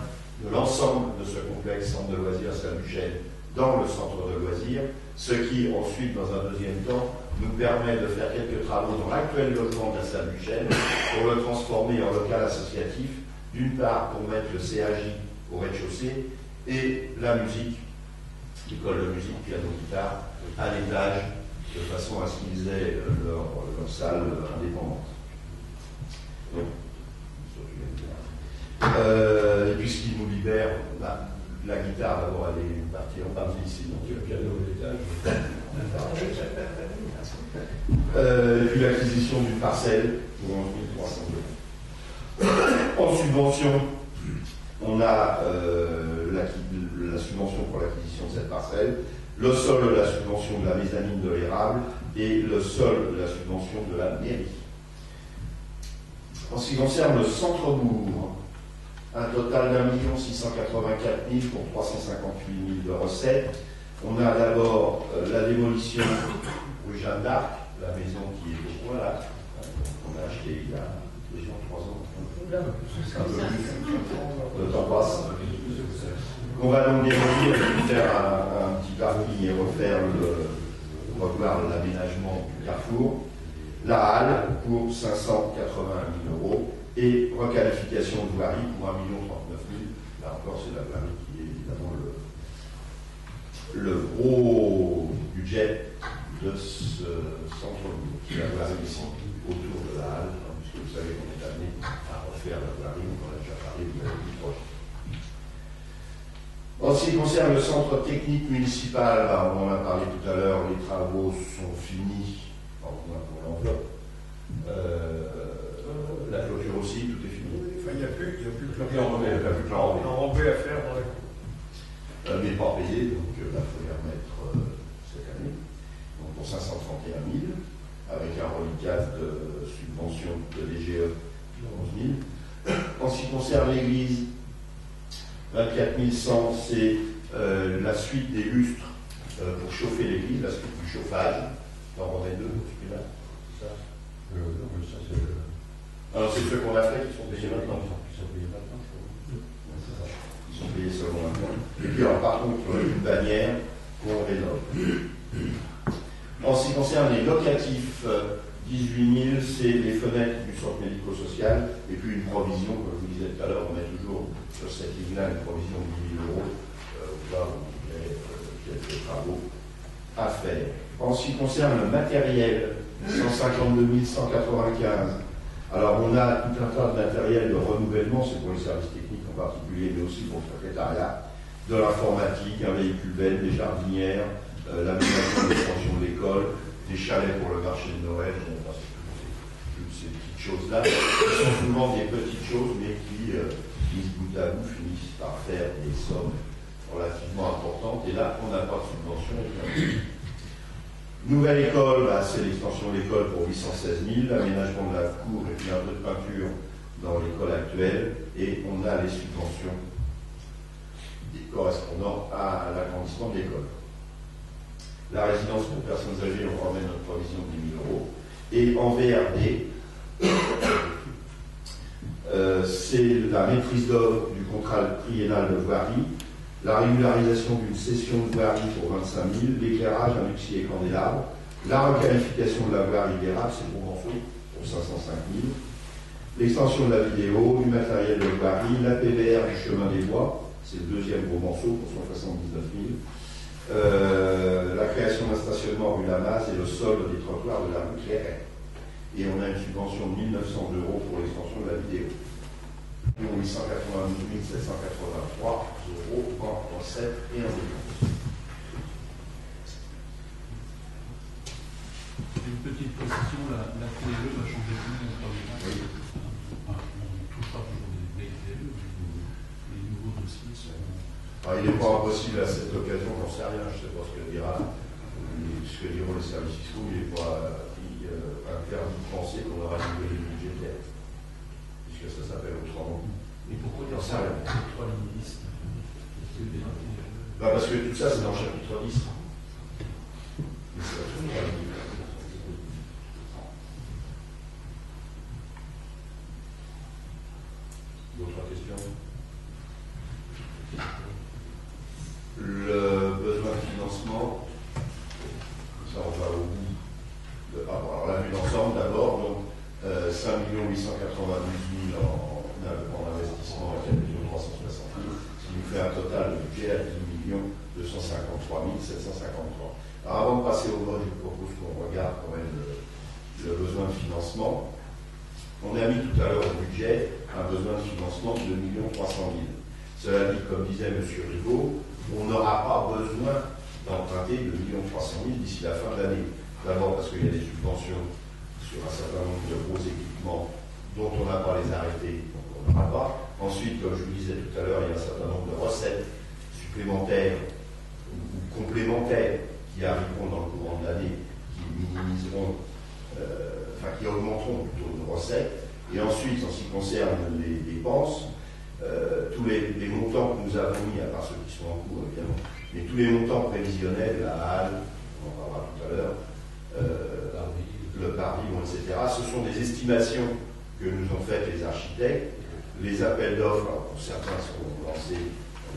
de l'ensemble de ce complexe centre de loisirs Salle du Chêne dans le centre de loisirs, ce qui ensuite, dans un deuxième temps, nous permet de faire quelques travaux dans l'actuel logement de la Salle du Chêne pour le transformer en local associatif, d'une part pour mettre le CAJ au rez-de-chaussée et la musique, l'école de musique, piano, guitare, à l'étage, de façon à ce qu'ils aient leur salle indépendante. Donc, et puis ce qui nous libère, la guitare d'abord elle est une partie en partie ici, donc le piano à l'étage. Et puis l'acquisition d'une parcelle pour 11 300 euros. En subvention, on a la subvention pour l'acquisition de cette parcelle, le sol de la subvention de la mezzanine de l'érable et le sol de la subvention de la mairie. En ce qui concerne le centre-bourg, un total d'1 684 000 pour 358 000 de recettes. On a d'abord la démolition rue Jeanne d'Arc, la maison qui est au coin là, qu'on a acheté il y a 3 ans. Un peu plus. Le temps passe. On va donc démolir et faire un petit parking et revoir l'aménagement du carrefour. La halle pour 580 000 euros et requalification de voirie pour 1 039 000. Là encore, c'est la voirie qui est évidemment le gros budget de ce centre-bourg, qui est la voirie ici, autour de la halle, puisque vous savez qu'on est amené à refaire la voirie, on en a déjà parlé, vous avez vu proche. En ce qui concerne le centre technique municipal, on en a parlé tout à l'heure, les travaux sont finis, au moins pour l'enveloppe. La clôture aussi, tout est fini. Enfin, il n'y a plus que Il n'y a plus que l'enrobé à faire dans la cour. Mais pas payé, donc il faut les remettre cette année. Donc pour 531 000, avec un reliquat de subvention de DGE de 11 000. En ce qui concerne l'église, 24 100, c'est la suite des lustres pour chauffer l'église, la suite du chauffage. Dans Romain 2, celui-là, c'est ça alors c'est ceux qu'on a fait qui sont payés maintenant. Ils sont payés seulement maintenant. Et puis alors, par contre, une bannière qu'on rénove. En ce qui concerne les locatifs, 18 000, c'est les fenêtres du centre médico-social, et puis une provision, comme je vous disais tout à l'heure, on met toujours sur cette ligne-là une provision de 10 000 euros, au cas où il y a quelques travaux à faire. En ce qui concerne le matériel, 152 195. Alors on a tout un tas de matériel de renouvellement, c'est pour les services techniques en particulier, mais aussi pour le secrétariat, de l'informatique, un véhicule belle, des jardinières, l'aménagement de l'extension de l'école, des chalets pour le marché de Noël, toutes ces petites choses-là, qui sont souvent des petites choses, mais qui, mises bout à bout, finissent par faire des sommes relativement importantes. Et là, on n'a pas de subvention. Nouvelle école, c'est l'extension de l'école pour 816 000, l'aménagement de la cour et puis un peu de peinture dans l'école actuelle, et on a les subventions correspondant à l'agrandissement de l'école. La résidence pour personnes âgées, on ramène notre provision de 10 000 euros. Et en VRD, c'est la maîtrise d'œuvre du contrat triennal de voirie, la régularisation d'une cession de voirie pour 25 000, l'éclairage, un luxier et candélabre, la requalification de la voirie d'érable, c'est pour Monceau, pour 505 000, l'extension de la vidéo, du matériel de voirie, la PVR du chemin des bois, c'est le deuxième pour Monceau, pour 179 000, la création d'un stationnement rue Lamas et le solde des trottoirs de la rue Cléret. Et on a une subvention de 1 900 euros pour l'extension de la vidéo. 892 783 euros en recettes et en dépenses. Une petite précision, la TLE va changer de nom au 1er mars. Oui. On touchera toujours des vieilles TLE, mais les nouveaux dossiers seront... Alors, il n'est pas impossible à cette occasion, j'en sais rien, je ne sais pas ce que dira, ce que diront les services fiscaux, il n'est pas interdit de penser qu'on aura une nouvelle budgétaire, puisque ça s'appelle autrement. Et pourquoi dire ça, trois lignes 10 parce que tout ça, c'est dans le chapitre 10. Mais c'est absolument pas ligne. D'autres questions? Le besoin de financement, ça on va au bout. Alors la vue d'ensemble d'abord, donc 5 892 000 en investissement et 4 360 000, ce qui nous fait un total de budget à 10 253 753. Alors avant de passer au vote, je vous propose qu'on regarde quand même le besoin de financement. On a mis tout à l'heure au budget un besoin de financement de 2 300 000. Cela dit, comme disait M. Rigaud, on n'aura pas besoin d'emprunter 2 300 000 d'ici la fin de l'année. D'abord parce qu'il y a des subventions sur un certain nombre de gros équipements dont on n'a pas les arrêtés, donc on n'aura pas. Ensuite, comme je vous disais tout à l'heure, il y a un certain nombre de recettes supplémentaires ou complémentaires qui arriveront dans le courant de l'année, qui minimiseront, qui augmenteront plutôt nos recettes. Et ensuite, en ce qui concerne les dépenses, tous les montants que nous avons mis, à part ceux qui sont en cours évidemment, mais tous les montants prévisionnels, la halle, on en parlera tout à l'heure, le pavillon, etc., ce sont des estimations que nous ont faites les architectes. Les appels d'offres, pour certains seront lancés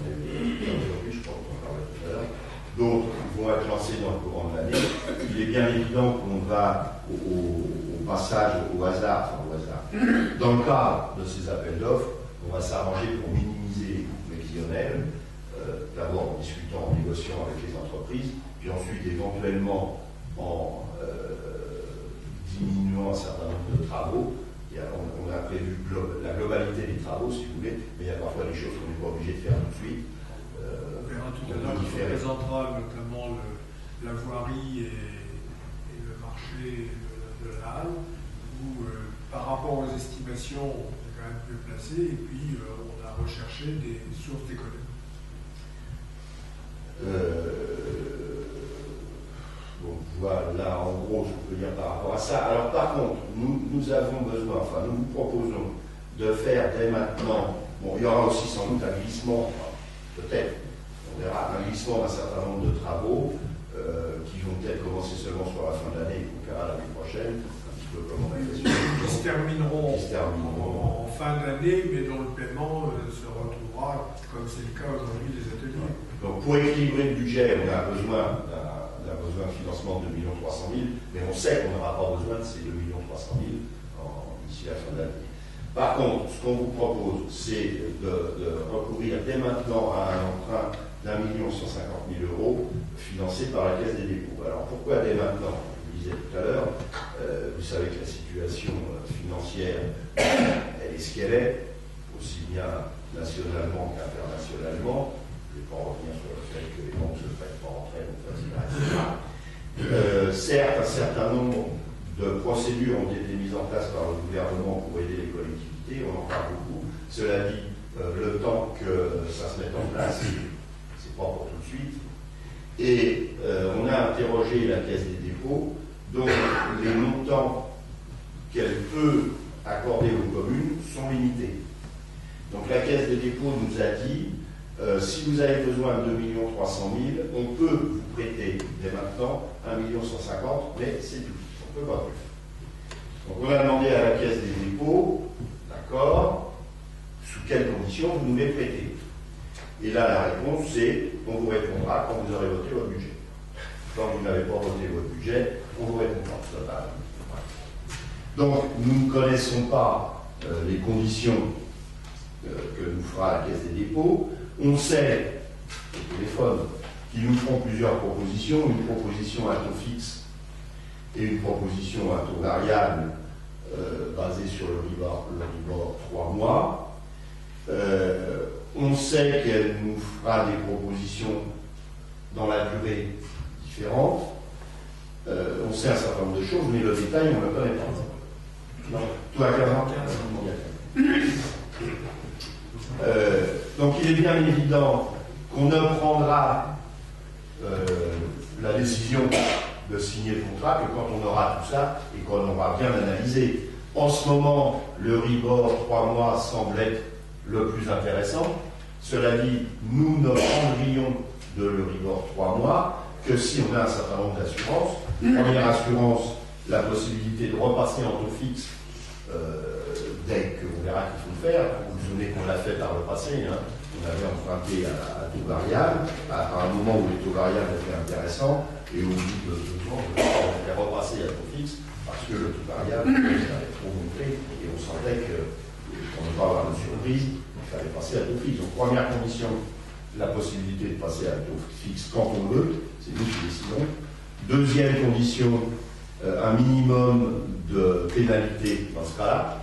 aujourd'hui, je crois qu'on en parlait tout à l'heure, d'autres vont être lancés dans le courant de l'année. Il est bien évident qu'on va au passage, au hasard, dans le cadre de ces appels d'offres, on va s'arranger pour minimiser les coûts prévisionnels, d'abord en discutant, en négociant avec les entreprises, puis ensuite éventuellement en diminuant un certain nombre de travaux. On a prévu la globalité des travaux, si vous voulez, mais il y a parfois des choses qu'on n'est pas obligé de faire tout de suite. On verra tout à l'heure, qui représentera notamment la voirie et le marché de la halle, où par rapport aux estimations, on est quand même mieux placé, et puis on a recherché des sources d'économie. Donc voilà, en gros, je peux dire par rapport à ça. Alors par contre, nous avons besoin, enfin nous vous proposons de faire dès maintenant, bon, il y aura aussi sans doute un glissement, peut-être, on verra un glissement d'un certain nombre de travaux qui vont peut-être commencer seulement sur la fin de l'année, on verra l'année prochaine, un petit peu comme on a fait sur Qui se termineront en fin d'année, mais dont le paiement se retrouvera, comme c'est le cas aujourd'hui des ateliers. Donc pour équilibrer le budget, on a besoin d'un besoin de financement de 2 300 000, mais on sait qu'on n'aura pas besoin de ces 2 300 000 d'ici la fin de l'année. Par contre, ce qu'on vous propose, c'est de recourir dès maintenant à un emprunt d'1 150 000 € financé par la Caisse des dépôts. Alors pourquoi dès maintenant? Je vous disais tout à l'heure, vous savez que la situation financière, elle est ce qu'elle est, aussi bien nationalement qu'internationalement. Je ne vais pas revenir sur le fait que les banques ne se prêtent pas en très etc. Certes, un certain nombre de procédures ont été mises en place par le gouvernement pour aider les collectivités, on en parle beaucoup. Cela dit, le temps que ça se mette en place, c'est pas pour tout de suite. Et on a interrogé la Caisse des dépôts, dont les montants qu'elle peut accorder aux communes sont limités. Donc la Caisse des dépôts nous a dit, si vous avez besoin de 2 300 000, on peut vous prêter dès maintenant 1 150 000, mais c'est tout. On ne peut pas plus. Donc on a demandé à la Caisse des dépôts, d'accord, sous quelles conditions vous nous les prêtez. Et là, la réponse, c'est on vous répondra quand vous aurez voté votre budget. Quand vous n'avez pas voté votre budget, on vous répondra. Donc nous ne connaissons pas les conditions que nous fera la Caisse des dépôts. On sait, au téléphone, qu'ils nous feront plusieurs propositions, une proposition à taux fixe et une proposition à taux variable basée sur le Libor 3 mois. On sait qu'elle nous fera des propositions dans la durée différente. On sait un certain nombre de choses, mais le détail, on ne le connaît pas. Non, tout à 15 ans. Donc il est bien évident qu'on ne prendra la décision de signer le contrat que quand on aura tout ça et qu'on aura bien analysé. En ce moment, le Libor 3 mois semble être le plus intéressant. Cela dit, nous ne prendrions de l'Euribor 3 mois que si on a un certain nombre d'assurances. Première assurance, la possibilité de repasser en taux fixe dès qu'on verra qu'il faut le faire. Vous vous souvenez qu'on l'a fait par le passé, hein. On avait emprunté à taux variable, à un moment où les taux variables étaient intéressants, et au bout de 2 ans, on avait repassé à taux fixe, parce que le taux variable avait trop monté, et on sentait que, pour ne pas avoir de surprise, il fallait passer à taux fixe. Donc première condition, la possibilité de passer à taux fixe quand on veut, c'est nous qui décidons. Deuxième condition, un minimum de pénalité dans ce cas-là.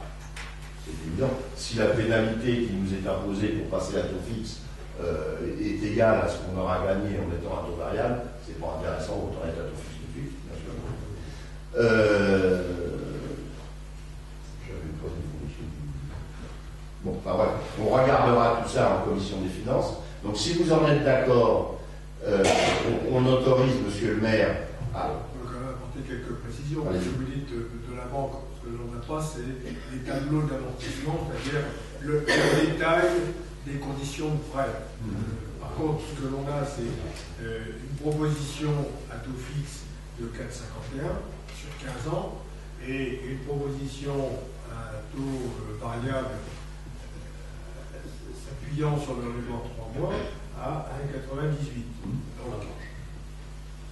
C'est évident. Si la pénalité qui nous est imposée pour passer à taux fixe est égale à ce qu'on aura gagné en étant à taux variable, c'est pas intéressant, autant être à taux fixe tout de suite, bien sûr. J'avais une troisième condition. Bon, enfin voilà, on regardera tout ça en commission des finances. Donc si vous en êtes d'accord, on autorise monsieur le maire à... On peut quand même apporter quelques précisions. Allez-y. Ce que vous dites de la banque, ce que l'on n'a pas, c'est les tableaux d'amortissement, c'est-à-dire le détail des conditions de prêt. Par contre, ce que l'on a, c'est une proposition à taux fixe de 4,51 sur 15 ans et une proposition à taux variable s'appuyant sur le Libor 3 mois à 1,98.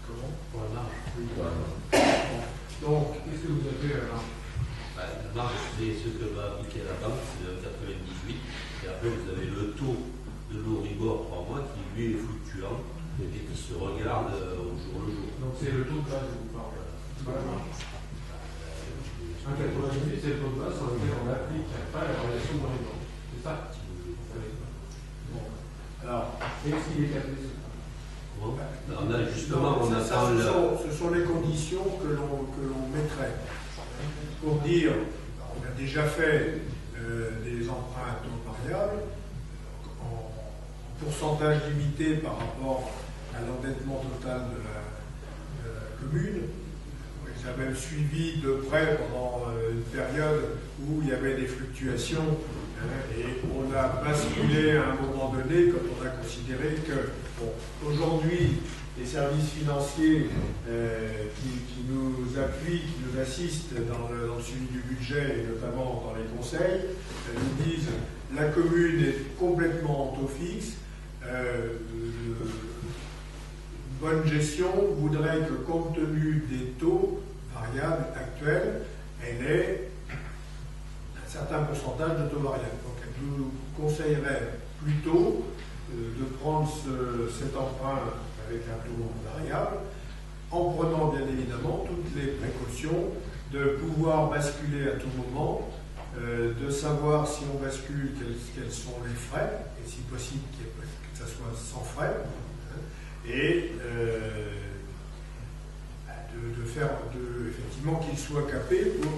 Comment? Pour la marge. Oui, donc, Qu'est-ce que vous avez alors? La marge, c'est ce que va appliquer la banque, c'est de 98. Et après, vous avez le taux de l'Euribor 3 mois qui, lui, est fluctuant et qui se regarde au jour le jour. Donc c'est le taux de base que vous parlez. C'est pas la marge. 1,98, c'est le taux de base sur lequel on applique pas la relation dans les banques. C'est ça? Bon. Alors, est-ce qu'il est calculé? On a justement, on attend ce sont les conditions que l'on mettrait pour dire on a déjà fait des emprunts à taux variable en pourcentage limité par rapport à l'endettement total de la commune. On les a même suivis de près pendant une période où il y avait des fluctuations et on a basculé à un moment donné quand on a considéré que, bon, aujourd'hui, les services financiers qui nous appuient, qui nous assistent dans le suivi du budget et notamment dans les conseils, nous disent la commune est complètement en taux fixe. Une bonne gestion voudrait que, compte tenu des taux variables actuels, elle ait un certain pourcentage de taux variables. Donc elle nous conseillerait plutôt de prendre cet emprunt avec un taux variable, en prenant bien évidemment toutes les précautions de pouvoir basculer à tout moment, de savoir si on bascule quels sont les frais, et si possible que ça soit sans frais, et effectivement qu'il soit capé pour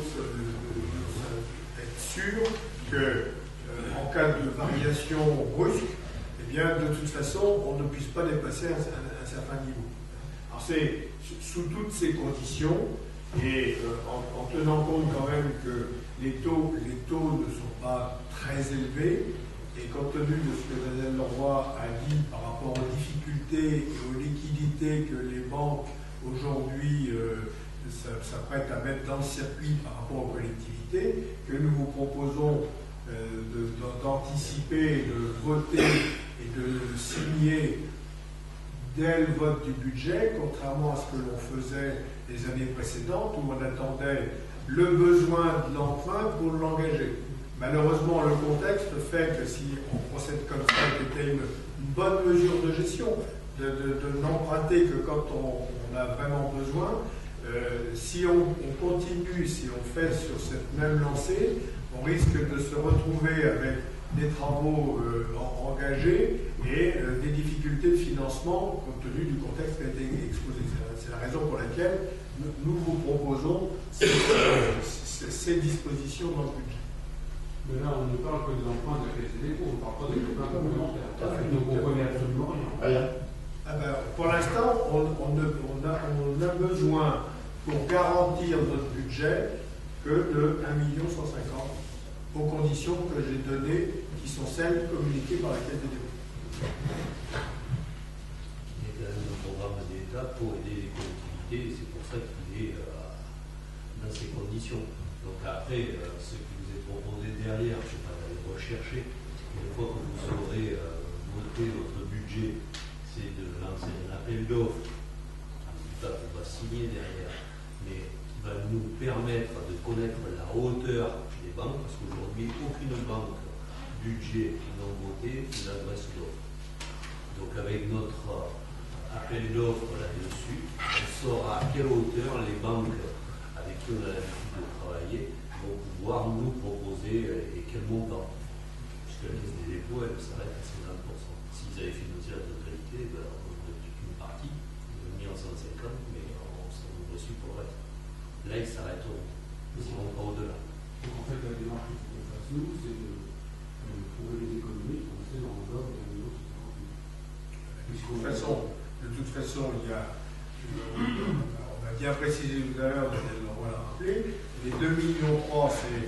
être sûr que en cas de variation brusque, eh bien de toute façon on ne puisse pas dépasser un certain niveau. Alors c'est sous toutes ces conditions et en tenant compte quand même que les taux ne sont pas très élevés, et compte tenu de ce que Daniel Leroy a dit par rapport aux difficultés et aux liquidités que les banques aujourd'hui s'apprêtent à mettre dans le circuit par rapport aux collectivités, que nous vous proposons d'anticiper, de voter et de signer dès le vote du budget, contrairement à ce que l'on faisait les années précédentes où on attendait le besoin de l'emprunt pour l'engager. Malheureusement, le contexte fait que si on procède comme ça, c'était une bonne mesure de gestion, de n'emprunter que quand on a vraiment besoin. Si on continue, si on fait sur cette même lancée, on risque de se retrouver avec des travaux engagés et des difficultés de financement compte tenu du contexte qui a été exposé. C'est la raison pour laquelle nous vous proposons ces dispositions dans le budget. Mais là, on ne parle que des emprunts de la Caisse des dépôts, on ne parle pas des emprunts complémentaires. Donc on ne connaît absolument rien. Ah ben, pour l'instant, on a besoin pour garantir notre budget que de 1,150 million aux conditions que j'ai données, qui sont celles communiquées par la Caisse des dépôts. Il y a quand même un programme d'État pour aider les collectivités, et c'est pour ça qu'il est dans ces conditions. Donc après, ce qui vous est proposé derrière, je ne sais pas, d'aller rechercher, une fois que vous aurez voté votre budget, c'est de lancer un appel d'offres, un résultat qu'on va signer derrière, mais qui va nous permettre de connaître la hauteur des banques, parce qu'aujourd'hui, aucune banque budget non voté n'adresse d'offres. Donc avec notre appel d'offres là-dessus, on saura à quelle hauteur les banques avec qui on a l'habitude de travailler vont pouvoir nous proposer et quel montant. Puisque la Caisse des dépôts, elle s'arrête à 50%. S'ils avaient financé la totalité, ben, on ne donne qu'une partie, ils ont mis en 150, mais on s'en a reçu pour le reste. Là, ils s'arrêteront. Ils ne vont pas au-delà. Donc en fait, la démarche qu'il faut qu'on fasse nous, c'est de trouver les économies qu'on fait dans l'enveloppe d'un niveau de 50 000. De toute façon, il y a, on a bien précisé tout à l'heure, on va le rappeler, les 2,3 millions, c'est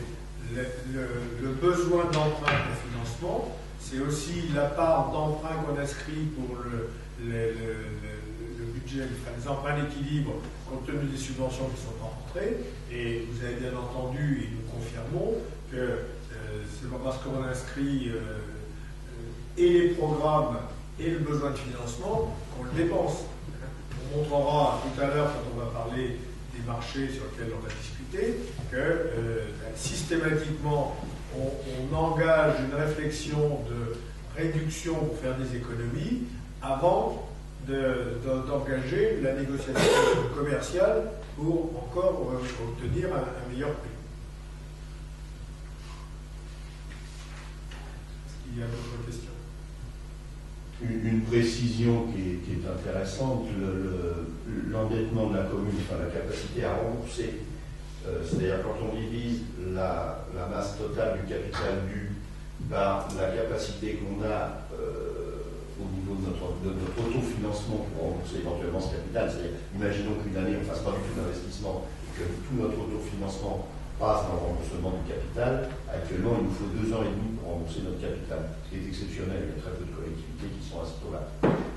le besoin d'emprunt de financement, c'est aussi la part d'emprunt qu'on inscrit pour le budget, les emprunts d'équilibre compte tenu des subventions qui sont rentrées. Et vous avez bien entendu, et nous confirmons, que c'est pas parce qu'on inscrit et les programmes et le besoin de financement qu'on le dépense. On montrera tout à l'heure, quand on va parler des marchés sur lesquels on va discuter, que systématiquement, on engage une réflexion de réduction pour faire des économies avant d'engager la négociation commerciale pour encore obtenir un meilleur prix. Est-ce qu'il y a d'autres questions? Une précision qui est intéressante, l'endettement de la commune, enfin la capacité à rembourser C'est-à-dire quand on divise la masse totale du capital dû par la capacité qu'on a au niveau de notre autofinancement pour rembourser éventuellement ce capital, c'est-à-dire imaginons qu'une année on ne fasse pas du tout d'investissement et que tout notre autofinancement passe dans le remboursement du capital. Actuellement, il nous faut 2 ans et demi pour rembourser notre capital, ce qui est exceptionnel. Il y a très peu de collectivités qui sont à ce taux-là.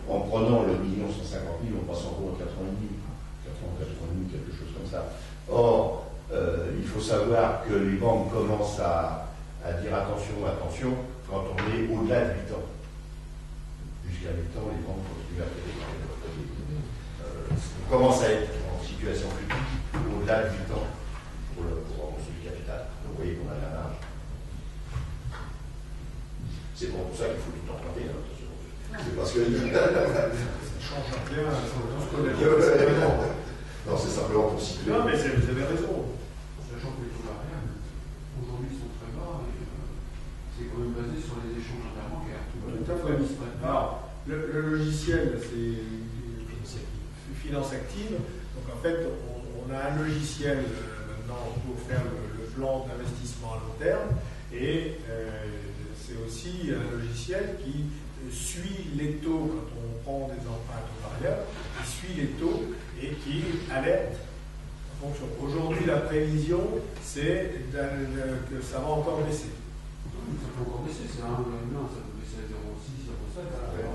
En prenant le 1,150 000, on passe encore à 80 000, quelque chose comme ça. Or, il faut savoir que les banques commencent à dire attention, attention, quand on est au-delà de 8 ans. Jusqu'à 8 ans, les banques continuent à payer. On commence à être en situation critique au-delà de 8 ans pour rembourser du capital. Donc, vous voyez qu'on a la marge. C'est pour ça qu'il faut tout emprunter. C'est parce que. Ça change rien à ce qu'on a dit. Non, c'est simplement pour situer. Non, mais vous avez raison. Sachant que les taux variables, aujourd'hui, sont très bas et c'est quand même basé sur les échanges interbancaires. Tout à fait. Alors, le logiciel, c'est Finance Active. Donc, en fait, on a un logiciel maintenant pour faire le plan d'investissement à long terme et c'est aussi un logiciel qui suit les taux quand on prend des emprunts à taux variable, qui suit les taux et qui alerte en fonction. Aujourd'hui, la prévision, c'est que ça va encore baisser. Ça peut encore baisser, c'est 1,1, ça peut baisser à 0,6, 0,7, etc.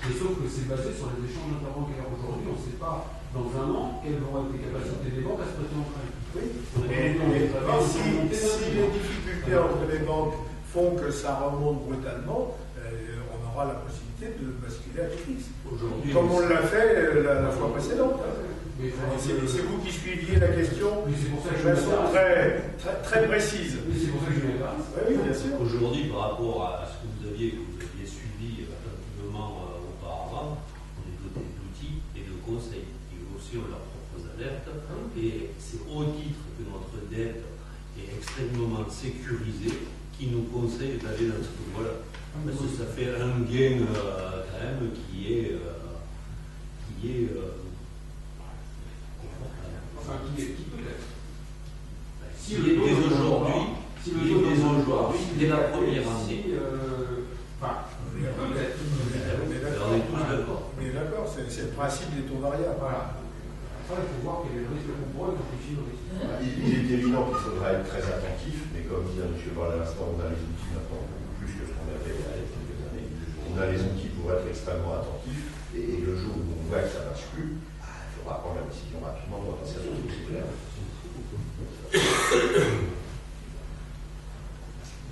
Mais sauf que c'est basé sur les échanges interbancaires. Aujourd'hui, on ne sait pas dans un an quelles vont être les capacités des banques à se prêter en prêt. Oui. Et si les difficultés entre les banques font que ça remonte brutalement, on aura la possibilité de basculer à taux fixe. Comme on l'a fait la fois précédente. C'est vous qui suiviez la question de façon très précise. C'est pour ça que je m'intéresse. Oui, bien sûr. Aujourd'hui, par rapport à ce que vous aviez suivi attentivement auparavant, on est doté d'outils et de conseils qui aussi ont leurs propres alertes. Et c'est au titre que notre dette est extrêmement sécurisée qui nous conseille d'aller dans ce voie-là. Parce que ça fait un gain quand même qui est Enfin, qui peut l'être. Si dès aujourd'hui, dès la première année. Enfin, peut-être. On est tous d'accord. On est d'accord, c'est le principe des taux variables. Voilà. Après, il faut voir quel est le risque qu'on pourrait quantifier le risque. Il est évident qu'il faudra être très attentif, mais comme disait M. Boll à l'instant, on a les outils maintenant beaucoup plus que ce qu'on avait il y a quelques années. On a les outils pour être extrêmement attentifs, et le jour où on voit que ça ne marche plus, il faudra prendre la décision rapidement, on va passer à l'autre, c'est clair.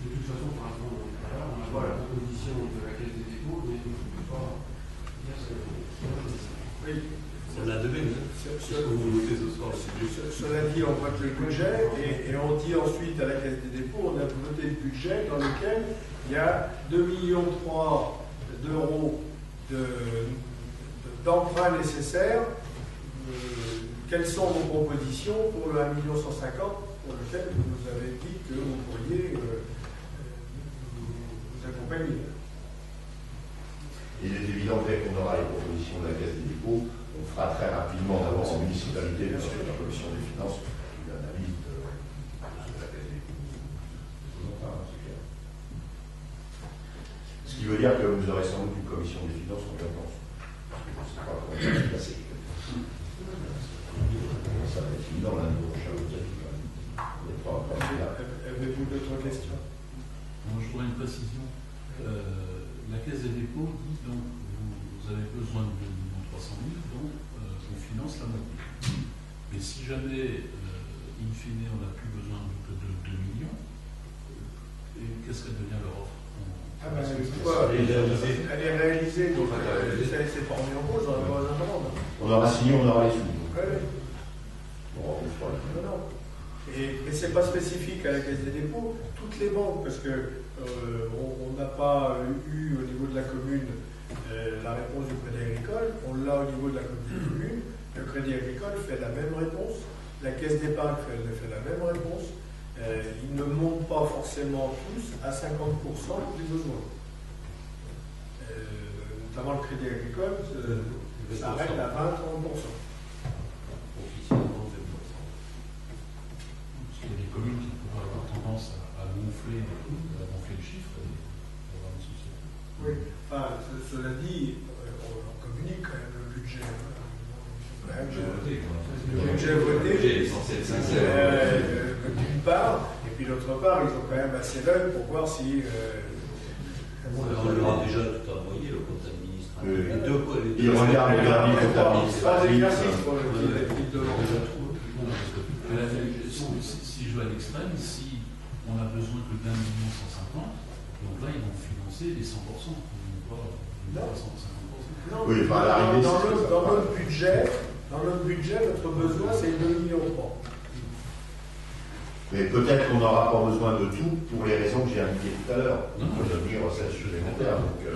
De toute façon, pour l'instant, on a la proposition de la Caisse des dépôts, mais on ne peut pas dire ce que Oui. On l'a demain, ce que vous votez ce soir. Cela dit, on vote le budget et on dit ensuite à la Caisse des dépôts, on a voté le budget dans lequel il y a 2,3 millions d'euros d'emprunts nécessaires. Quelles sont vos propositions pour le 1,150 million pour lequel vous nous avez dit que vous pourriez vous accompagner? Il est évident que dès qu'on aura les propositions de la Caisse des dépôts, on fera très rapidement d'abord en municipalité, bien sûr, la commission des finances, une analyse de la Caisse des dépôts. C'est clair. Ce qui veut dire que vous aurez sans doute une commission des finances en vacances. Parce que je ne sais pas comment ça va se passer. Ça va être évident lundi prochain. Avez-vous d'autres questions? Je voudrais une précision. La Caisse des dépôts dit donc vous avez besoin de 2 300 000, donc on finance la moitié. Mais si jamais, in fine, on n'a plus besoin que de 2 millions, qu'est-ce qu'elle devient leur offre? Elle est réalisée, donc c'est pas remis en cause, on va la demande. On aura signé, on aura les sous. Mais ce n'est pas spécifique à la Caisse des dépôts. Toutes les banques, parce que on n'a pas eu au niveau de la commune la réponse du Crédit Agricole, on l'a au niveau de la commune. Le Crédit Agricole fait la même réponse, la Caisse d'épargne fait la même réponse. Ils ne montent pas forcément tous à 50% du besoin. Notamment le Crédit Agricole s'arrête à 20-30%. Officiellement 20%. chiffres et on va en société. Oui, enfin, cela dit, on communique quand même le budget. Le budget voté, est censé être sincère. d'une part, et puis d'autre part, ils ont quand même assez l'œil pour voir si. On leur a déjà tout envoyé, le compte administratif. Oui. Les deux, Il regarde le dernier compte C'est pas administratif. l'exercice pour le type de Non, parce que, si je vais à l'extrême, si on a besoin que d'1 150 000, donc là, ils vont financer les 100%, pas 150%. Non, Oui, enfin, à l'arrivée, dans c'est ça. notre budget, notre besoin, c'est 2,3 millions. Mais peut-être qu'on n'aura pas besoin de tout pour les raisons que j'ai indiquées tout à l'heure. Non. Pour devenir recettes supplémentaires. Donc, Il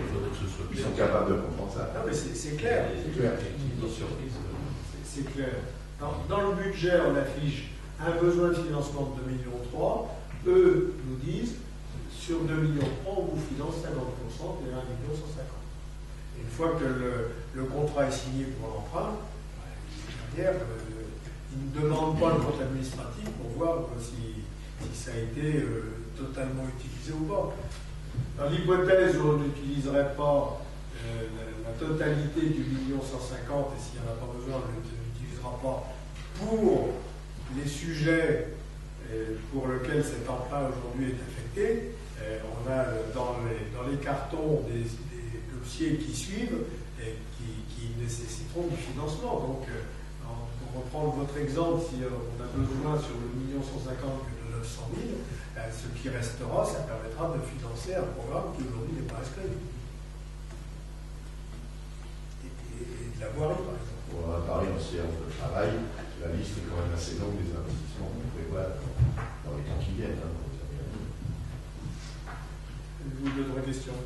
faudrait que ce soit ils clair. sont capables de comprendre ça. Non, mais c'est clair. C'est clair. Des surprises. C'est clair. Dans le budget, on affiche un besoin de financement de 2,3 millions. Eux nous disent, sur 2,3 millions, on vous finance 50% et 1,150 million. Une fois que le contrat est signé pour l'emprunt, derrière, ils ne demandent pas le compte administratif pour voir si ça a été totalement utilisé ou pas. Dans l'hypothèse où on n'utiliserait pas la totalité du 1,150 million, et s'il n'y en a pas besoin, on ne l'utilisera pas pour les sujets pour lesquels cet emprunt aujourd'hui est affecté, on a dans les cartons des dossiers qui suivent et qui nécessiteront du financement. Donc, pour reprendre votre exemple, si on a besoin sur le 1,150 million que de 900 000, ce qui restera, ça permettra de financer un programme qui aujourd'hui n'est pas inscrit. Et de la voirie, par exemple. On en a parlé en séance de travail. La liste est quand même assez longue des investissements qu'on prévoit dans les temps qui viennent. Avez-vous d'autres questions?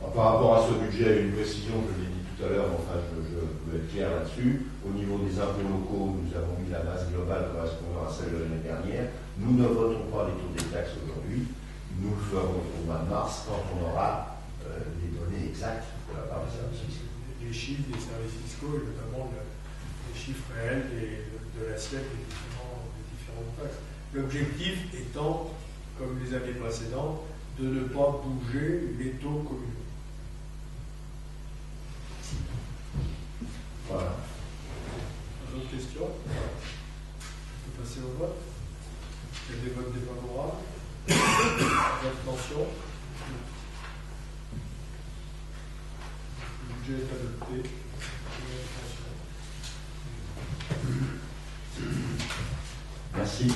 Alors, par rapport à ce budget, une précision, je l'ai dit tout à l'heure, mais enfin je veux être clair là-dessus. Au niveau des impôts locaux, nous avons mis la masse globale correspondant à celle de l'année dernière. Nous ne votons pas les taux des taxes aujourd'hui. Nous le ferons au mois de mars quand on aura les données exactes de la part des services fiscaux. Les chiffres des services fiscaux, et notamment les chiffres réels de l'assiette des différentes taxes. L'objectif étant, comme les années précédentes, de ne pas bouger les taux communaux. Voilà. D'autres questions? On peut passer au vote. Il y a des votes défavorables. Abstention. Le budget est adopté. Merci.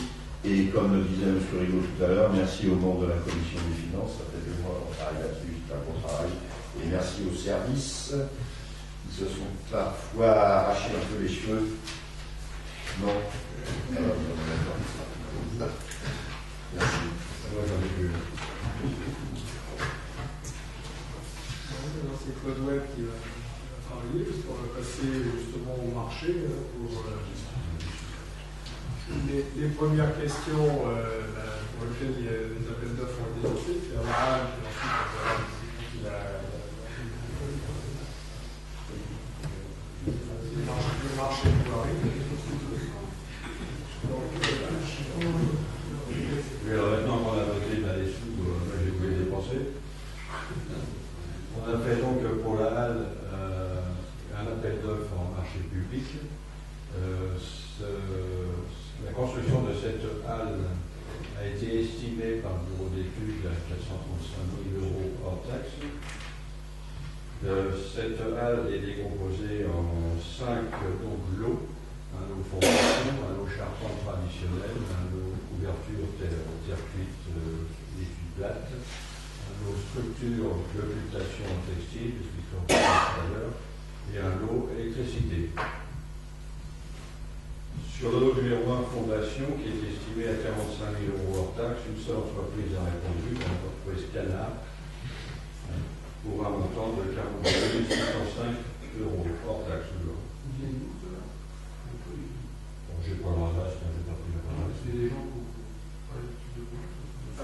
Et comme le disait M. Rigaud tout à l'heure, merci aux membres de la Commission des Finances. Ça fait 2 mois qu'on travaille là-dessus, c'est un bon travail. Et merci aux services qui se sont parfois arrachés un peu les cheveux. Non. Merci. C'est Claude Webb qui va travailler, parce qu'on va passer justement au marché pour les premières questions pour lesquelles les appels d'offres ont été lancés, c'est un barrage, et ensuite le marché pour arriver. Oui, alors maintenant qu'on a voté les sous, moi j'ai voulu les dépenser. On a fait donc pour la halle un appel d'offres en marché public. La construction de cette halle a été estimée par le bureau d'études à 435 000 € hors taxe. Cette halle est décomposée en 5 lots. Un lot fondation, un lot charpente traditionnel, un lot couverture terre cuite étude plate, un lot structure l'occultation en textile, ce qui sera tout à l'heure, et un lot électricité. Sur le lot numéro 1, fondation, qui est estimé à 45 000 € hors taxe, une seule entreprise a répondu, l'entreprise Canard, pour un montant de 42 605 € hors taxe. J'ai pas l'adresse, j'ai pas pris la parole. C'est des gens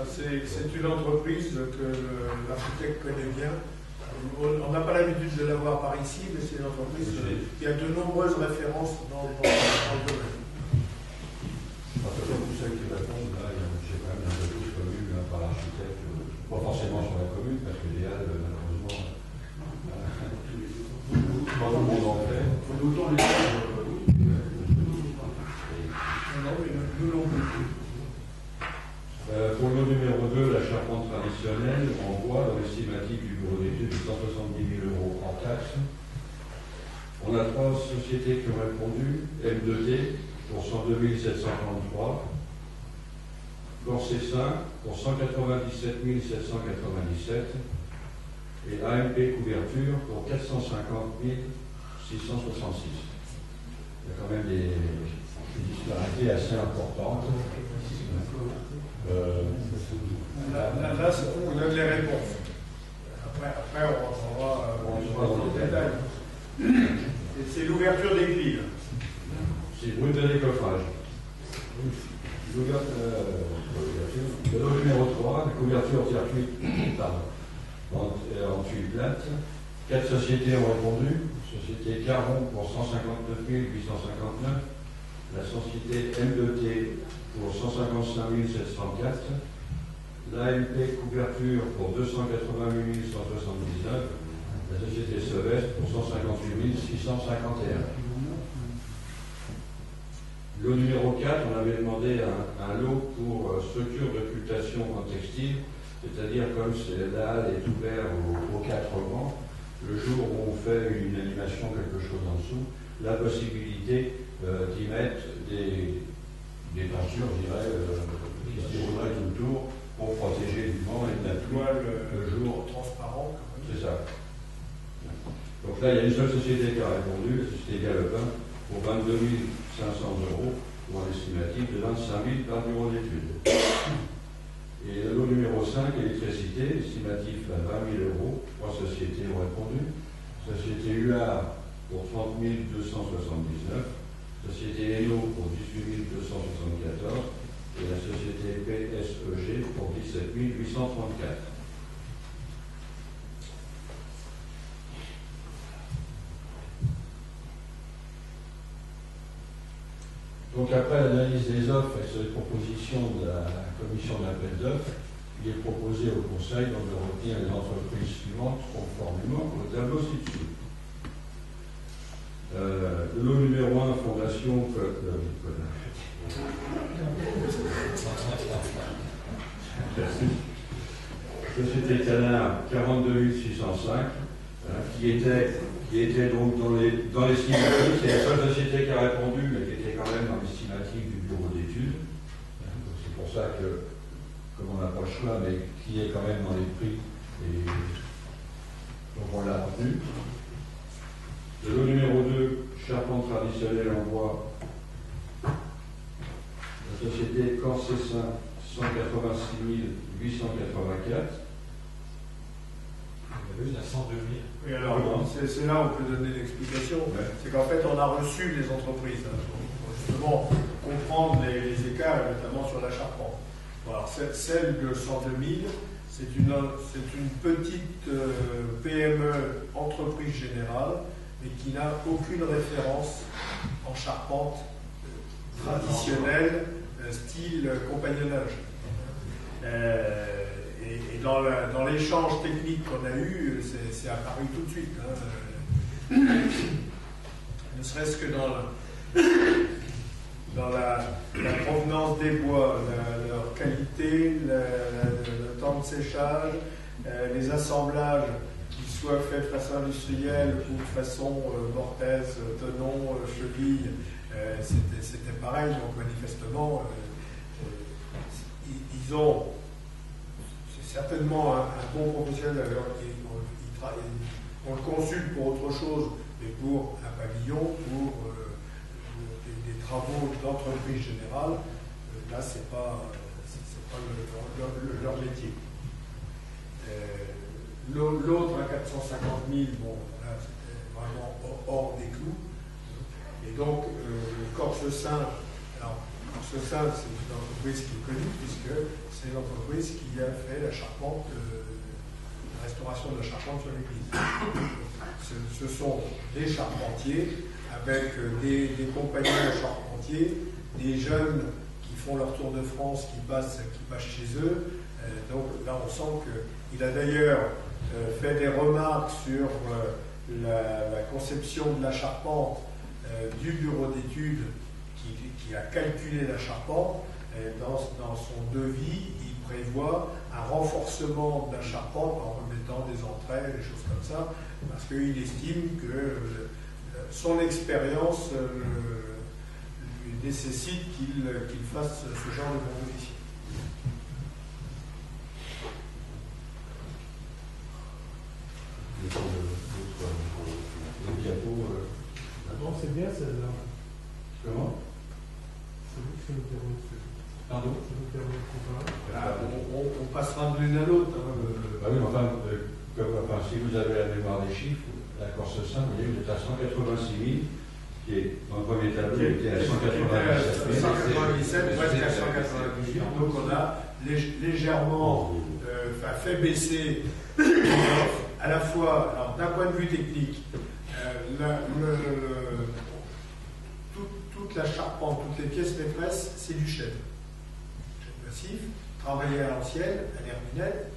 C'est une entreprise que l'architecte connaît bien. On n'a pas l'habitude de la voir par ici, mais c'est une entreprise qui a de nombreuses références dans le domaine. Parce que tous ceux qui répondent, là, je ne sais pas pas forcément sur la commune, parce que les Halles, malheureusement, pas tout le monde en fait. Faut d'autant les Non, mais nous non plus. Pour le numéro 2, la charpente traditionnelle, en bois, dans l'estimatif du bureau d'études de 170 000 € en taxes. On a 3 sociétés qui ont répondu, M2T pour 102 733, Corsessin pour 197 797 et AMP Couverture pour 450 666. Il y a quand même des disparités assez importantes. Là, on donne les réponses. Après on rentrera dans le détail. Et c'est l'ouverture des grilles. C'est brut de décoffrage. Le lot numéro 3, la couverture circuit en tuile plate. 4 sociétés ont répondu. Société Caron pour 159 859. La société M2T pour 155 704. L'AMP Couverture pour 288 179. La société Sevestre pour 158 651. Lot numéro 4, on avait demandé un lot pour structure d'occultation en textile, c'est-à-dire comme la halle est ouverte aux 4 vents, le jour où on fait une animation, quelque chose en dessous, la possibilité d'y mettre des tentures, je dirais, qui se dérouleraient tout le tour pour protéger du vent et de la pluie le jour. Transparent. C'est ça. Donc là, il y a une seule société qui a répondu, la société Galopin, pour 22 500 € pour un estimatif de 25 000 par bureau d'études. Et le lot numéro 5, électricité, estimatif à 20 000 €. 3 sociétés ont répondu. Société UA pour 30 279, société ENO pour 18 274 et la société PSEG pour 17 834. Donc après l'analyse des offres et sur les propositions de la commission d'appel d'offres, il est proposé au Conseil donc, de retenir les entreprises suivantes conformément au tableau ci-dessous. Le lot numéro 1, Fondation Société Canard 42 605, qui était donc dans l'estimatif, c'est la seule société qui a répondu, mais qui était quand même dans l'estimatif du bureau d'études. C'est pour ça que, comme on n'a pas le choix, mais qui est quand même dans les prix, et donc on l'a retenu. Le lot numéro 2, charpente traditionnelle en bois, la société Corsessin 186 884. Il y a 102 000. Oui, alors c'est là où on peut donner l'explication. Ouais. C'est qu'en fait, on a reçu les entreprises pour justement comprendre les écarts, et notamment sur la charpente. Voilà, celle de 102 000, c'est une petite PME entreprise générale, mais qui n'a aucune référence en charpente traditionnelle, style compagnonnage. Et dans l'échange technique qu'on a eu, c'est apparu tout de suite. Ne serait-ce que dans la provenance des bois, leur qualité, le temps de séchage, les assemblages, qu'ils soient faits de façon industrielle ou de façon mortaise, tenon, cheville, c'était pareil. Donc manifestement, ils ont certainement un bon professionnel. Alors, on le consulte pour autre chose, mais pour un pavillon, pour des travaux d'entreprise générale, là, c'est pas leur métier. L'autre à 450 000, bon, là, c'était vraiment hors des clous. Et donc, le Corsessin, alors, Corsessin, c'est une entreprise qui est connue, puisque c'est l'entreprise qui a fait la charpente, la restauration de la charpente sur l'église. Ce sont des charpentiers avec des compagnons charpentiers, des jeunes qui font leur tour de France, qui passent chez eux, Donc là, on sent qu'il a d'ailleurs fait des remarques sur la conception de la charpente du bureau d'études qui a calculé la charpente. Dans son devis, il prévoit un renforcement de la charpente en remettant des entrailles, des choses comme ça, parce qu'il estime que son expérience lui nécessite qu'il fasse ce genre de proposition. Non, c'est bien celle-là. Comment? C'est vous qui nous permettez. Pardon? On passera de l'une à l'autre. Bah oui, mais enfin, si vous avez la mémoire des chiffres, la Corse Saint, vous voyez, vous êtes à 186 000, qui est, dans le premier tableau, il était à 197 000. 197, presque à 198. Donc on a légèrement fait baisser à la fois, alors d'un point de vue technique, toute la charpente, toutes les pièces maîtresses, c'est du chêne. Chêne massif, travaillé à l'ancienne, à l'herminette.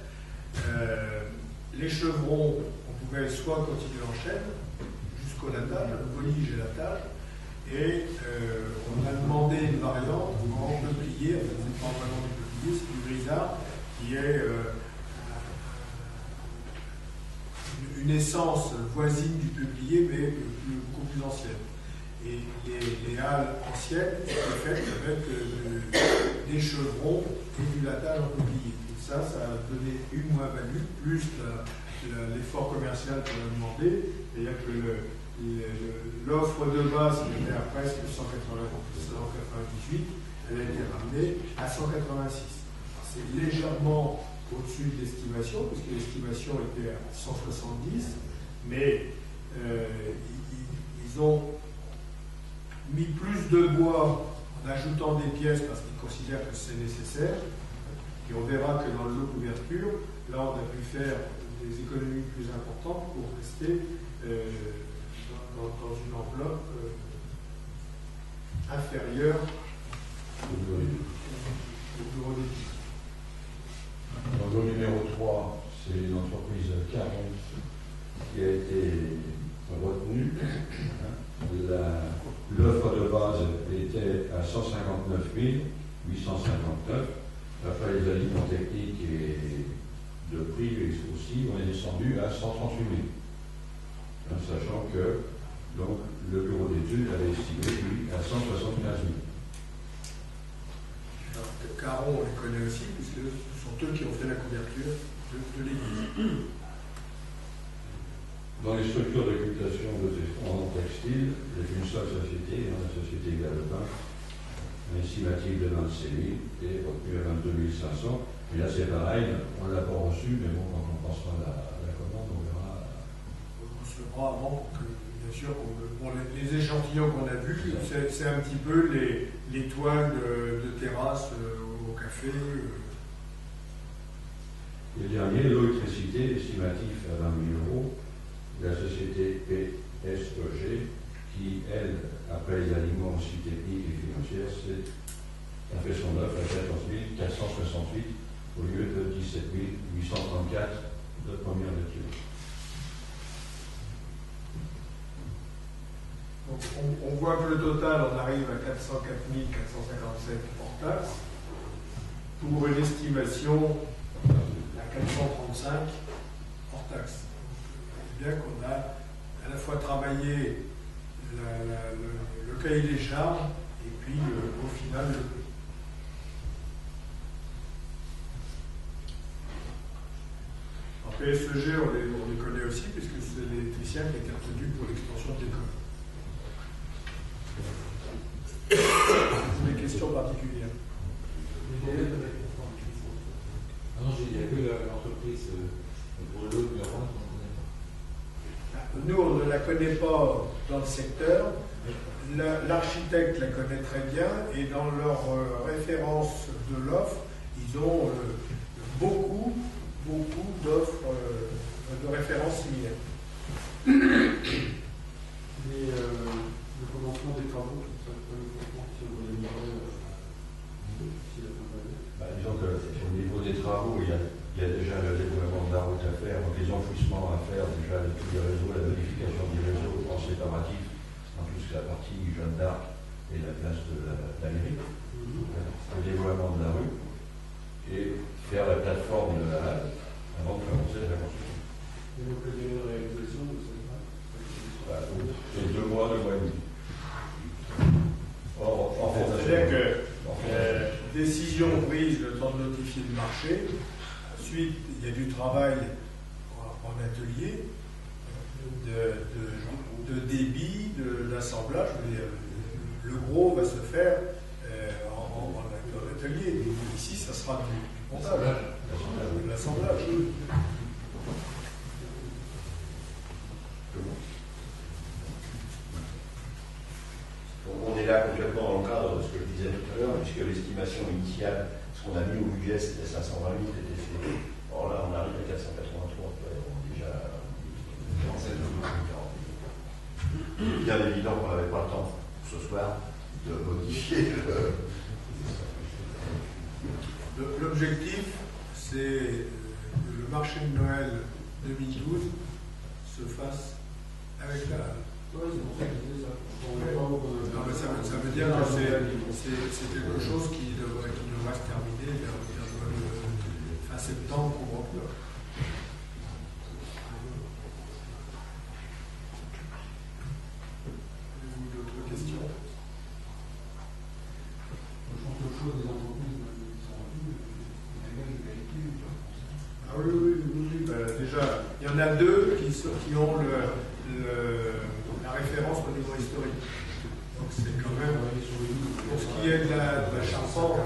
Les chevrons, on pouvait soit continuer en chêne, jusqu'au latage, le volige et latage, et on a demandé une variante en peuplier, en fait, c'est pas vraiment du peuplier, c'est du grisard, qui est une essence voisine du peuplier, mais beaucoup plus ancienne. Et les halles anciennes étaient faites avec des chevrons et du latage en peuplier. Et ça a donné une moins-value, plus l'effort commercial qu'on a demandé. C'est-à-dire que l'offre de base, qui était à presque 198, elle a été ramenée à 186. C'est légèrement au-dessus de l'estimation, puisque l'estimation était à 170, mais ils ont mis plus de bois en ajoutant des pièces parce qu'ils considèrent que c'est nécessaire. Et on verra que dans le lot couverture, là on a pu faire des économies plus importantes pour rester dans une enveloppe inférieure au bureau d'études. Donc, le numéro 3, c'est l'entreprise 40 qui a été retenue. L'offre de base était à 159 859. Après les alignements techniques et de prix aussi, on est descendu à 138 000. Sachant que donc, le bureau d'études avait estimé lui à 175 000. Alors, Caron, on les connaît aussi, puisque ce sont eux qui ont fait la couverture de l'église. Dans les structures d'occultation en textile, il y a une seule société, la société Galopin, un estimatif de 27 000 et retenu à 22 500. Et là, c'est pareil, on ne l'a pas reçu, mais bon, quand on passera la commande, on verra. On recevra avant que, bien sûr, les échantillons qu'on a vus, c'est un petit peu les toiles de terrasse au café. Et le dernier, l'électricité, estimatif à 20 000 €. La société PSEG, qui, elle, après les aliments aussi techniques et financiers, a fait son offre à 14 468 au lieu de 17 834 de première lecture. Donc, on voit que le total, on arrive à 404 457 hors taxe, pour une estimation à 435 hors taxe. Bien qu'on a à la fois travaillé le cahier des charges et puis au final le prix. En PSEG, on les connaît aussi puisque c'est l'électricien qui a été retenu pour l'extension de l'école. Des questions particulières. Non, il n'y a que l'entreprise pour l'eau de Nous, on ne la connaît pas dans le secteur. L'architecte la connaît très bien et dans leur référence de l'offre, ils ont beaucoup d'offres de références similaires. Le commencement des travaux, tout ça, si on veut les livrer, Disons qu'au niveau des travaux enfouissements à faire déjà de tous les réseaux, la modification du réseau en séparatif, en plus la partie Jeanne d'Arc et la place de la mairie, le dévoiement de la rue, et faire la plateforme de la halle avant de commencer la construction. Et donc le délai de réalisation de cette C'est 2 mois, 2 mois et demi. Or, en fait, c'est-à-dire que décision prise, le temps de notifier le marché. Ensuite, il y a du travail en atelier, de débit, d'assemblage. Le gros va se faire en atelier. Ici, ça sera du montage, de l'assemblage. On est là complètement dans le cadre de ce que je disais tout à l'heure, puisque l'estimation initiale, ce qu'on a mis au budget, c'était 520 000, était fait. Or là, on arrive à 483, on est déjà 47 000. Bien évident qu'on n'avait pas le temps ce soir de modifier L'objectif, c'est que le marché de Noël 2012 se fasse avec la halle. Oui, c'est pour ça que je disais ça. Non, mais ça veut dire que c'est quelque chose qui devrait se terminer fin septembre ou octobre. Avez-vous d'autres questions? Je pense que le choix des entreprises qui sont retenues, c'est égal de qualité. Ah oui. Ben, déjà, il y en a 2 qui ont la référence au niveau historique. Donc c'est quand même, pour ce qui est de la charpente,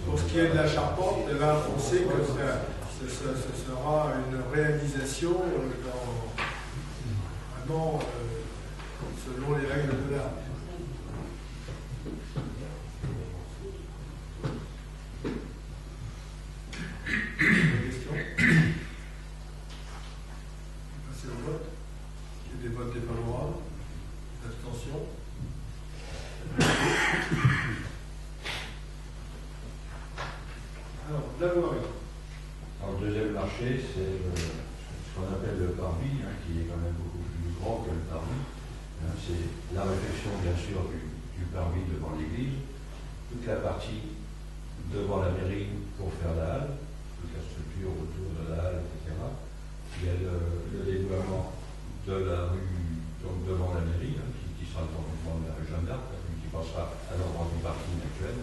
pour ce qui est de la charpente, là, on sait que ça sera une réalisation vraiment selon les règles de l'art. Des questions? Passer au vote. Il y a des votes défavorables, d'abstention. Alors, la voirie. Alors, le deuxième marché, c'est ce qu'on appelle le parvis, qui est quand même beaucoup plus grand que le parvis. C'est la réfection, bien sûr, du parvis devant l'église, toute la partie devant la mairie pour faire la halle, toute la structure autour de la halle, etc. Il y a le déploiement de la rue, donc devant la mairie, qui sera le prolongement de la rue Jeanne d'Arc, qui passera à l'endroit du parking actuel,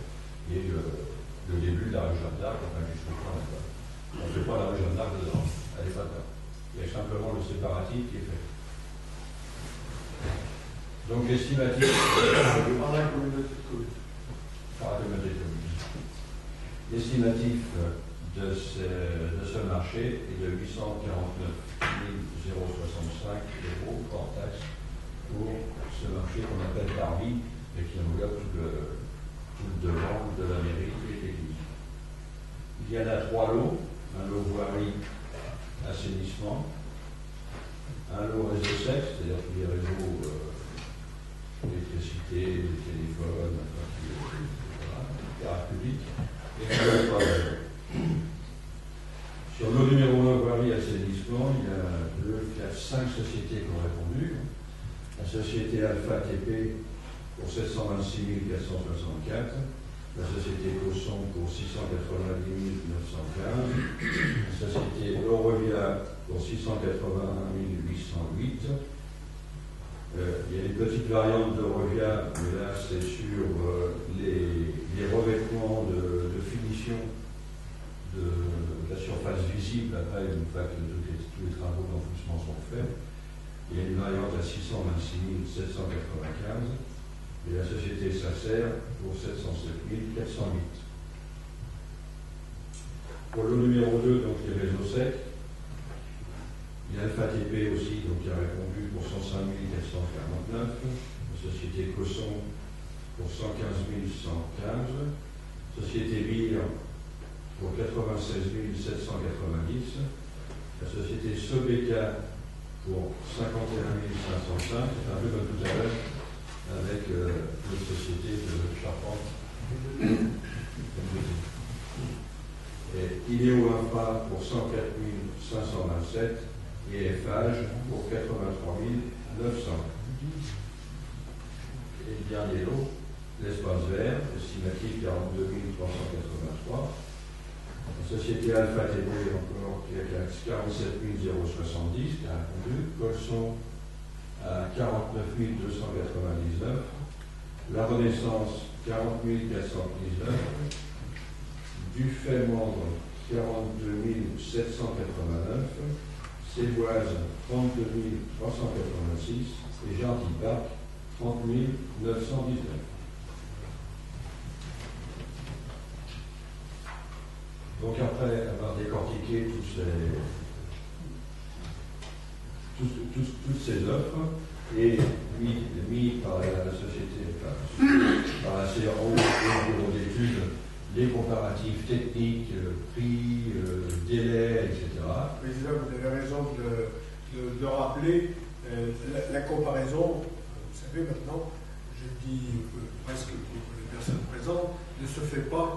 et le début de la rue Jeanne d'Arc, enfin jusqu'au point là-bas. On ne fait pas la rue Jeanne d'Arc dedans, elle n'est pas là. Il y a simplement le séparatif qui est fait. Donc l'estimatif Par la communauté de communes. par la communauté de communes. L'estimatif de ce marché est de 849 065 € hors taxe pour ce marché qu'on appelle parvis et qui englobe tout le devant de la mairie et de l'église. Il y en a 3 lots, un lot voirie, assainissement, un lot réseau sec, c'est-à-dire tous les réseaux l'électricité, les téléphones, l'éclairage public, et un lot travail. Sur l'eau numéro 1, voirie assainissement, il y a 5 sociétés qui ont répondu. La société Alpha TP pour 726 464, la société Cosson pour 690 915, la société Eurovia pour 681 808. Il y a une petite variante d'Eurovia, mais là c'est sur les revêtements de finition de la surface visible après une fois que tous les travaux d'enfouissement sont faits. Il y a une variante à 626 795 et la société Sacer pour 707 408. Pour le numéro 2, donc les réseaux secs, il y a Alpha TP aussi, donc qui a répondu pour 105 449, la société Cosson pour 115 115, société BIR pour 96 790, la société Sobeca pour 51 505, un peu comme tout à l'heure, avec l'autre société de charpente. et Idéo Infra pour 104 527 et FH pour 83 900. Et le dernier lot, l'espace vert, estimatif 42 383. La société Alpha TP encore qui a 47 070 qui a répondu. Colson à 49 299. La Renaissance 40 419. Dufay-Mandre 42 789. Sévoise 32 386. Et Gentil-Parc 30 919. Donc après avoir décortiqué toutes ces offres et mis par la société, par la CRO, le bureau d'études, les comparatifs techniques, prix, délais, etc. Président, vous avez raison de rappeler la comparaison. Vous savez maintenant, je dis presque pour les personnes présentes, ne se fait pas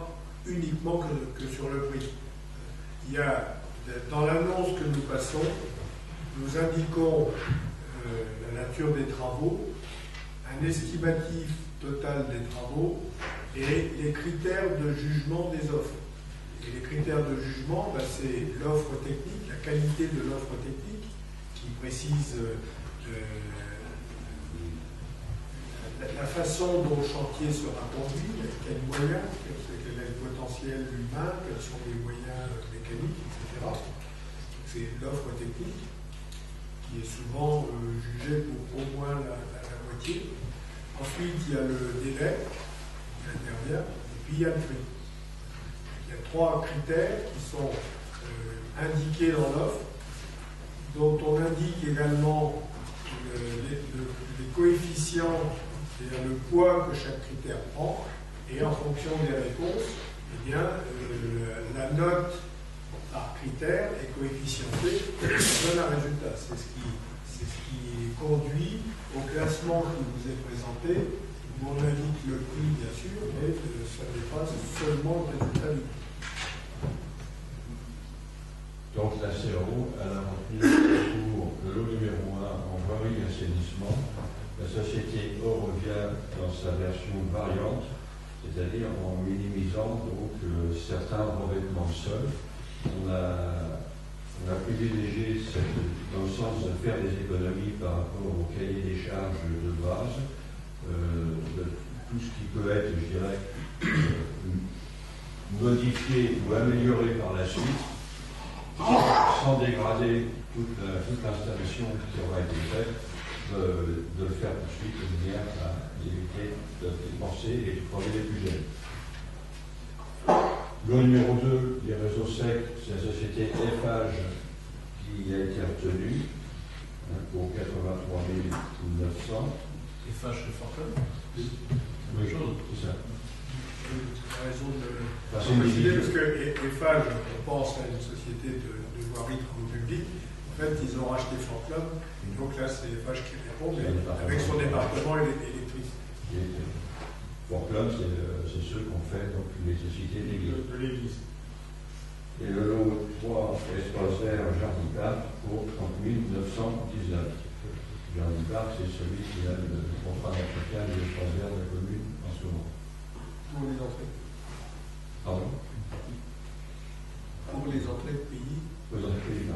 uniquement que sur le prix. Il y a, dans l'annonce que nous passons, nous indiquons la nature des travaux, un estimatif total des travaux et les critères de jugement des offres. Et les critères de jugement, c'est l'offre technique, la qualité de l'offre technique, qui précise la façon dont le chantier sera conduit, quels moyens, quel est le potentiel humain, quels sont les moyens mécaniques, etc. C'est l'offre technique qui est souvent jugée pour au moins la moitié. Ensuite, il y a le délai qui intervient, et puis il y a le prix. Il y a 3 critères qui sont indiqués dans l'offre, dont on indique également les coefficients, c'est-à-dire le poids que chaque critère prend, et en fonction des réponses, eh bien, la note par critère est coefficientée et donne un résultat. C'est ce qui conduit au classement qui vous est présenté, où on indique le prix, bien sûr, mais ça dépasse seulement le résultat du prix. Donc la CRO, elle a retenu pour le lot numéro 1 en voirie et assainissement, la société Eurovia dans sa version variante, c'est-à-dire en minimisant donc certains revêtements de sol. On a privilégié dans le sens de faire des économies par rapport au cahier des charges de base, de tout ce qui peut être, je dirais, modifié ou amélioré par la suite, sans dégrader toute l'installation qui aura été faite, de le faire tout de suite de manière à éviter de dépenser et de crever les budgets. Le numéro 2, les réseaux secs, c'est la société FH qui a été retenue pour 83 900. FH et Forcon. Oui, c'est ça. Raison de Parce que EFA, on pense à une société de voirie travaux publics. En fait, ils ont racheté Fort Club, et donc là, c'est EFH qui répond, mais avec son département électrique. Fort Club, c'est ceux qu'on fait donc l'électricité de l'église. Et le lot 3, espace vert, Jardin Parc, pour 30 919. Jardin Parc, c'est celui qui a le contrat d'entretien de l'espace vert de la commune en ce moment. Pour les entrées. Pardon? Pour les entrées de pays. Aux entrées pays.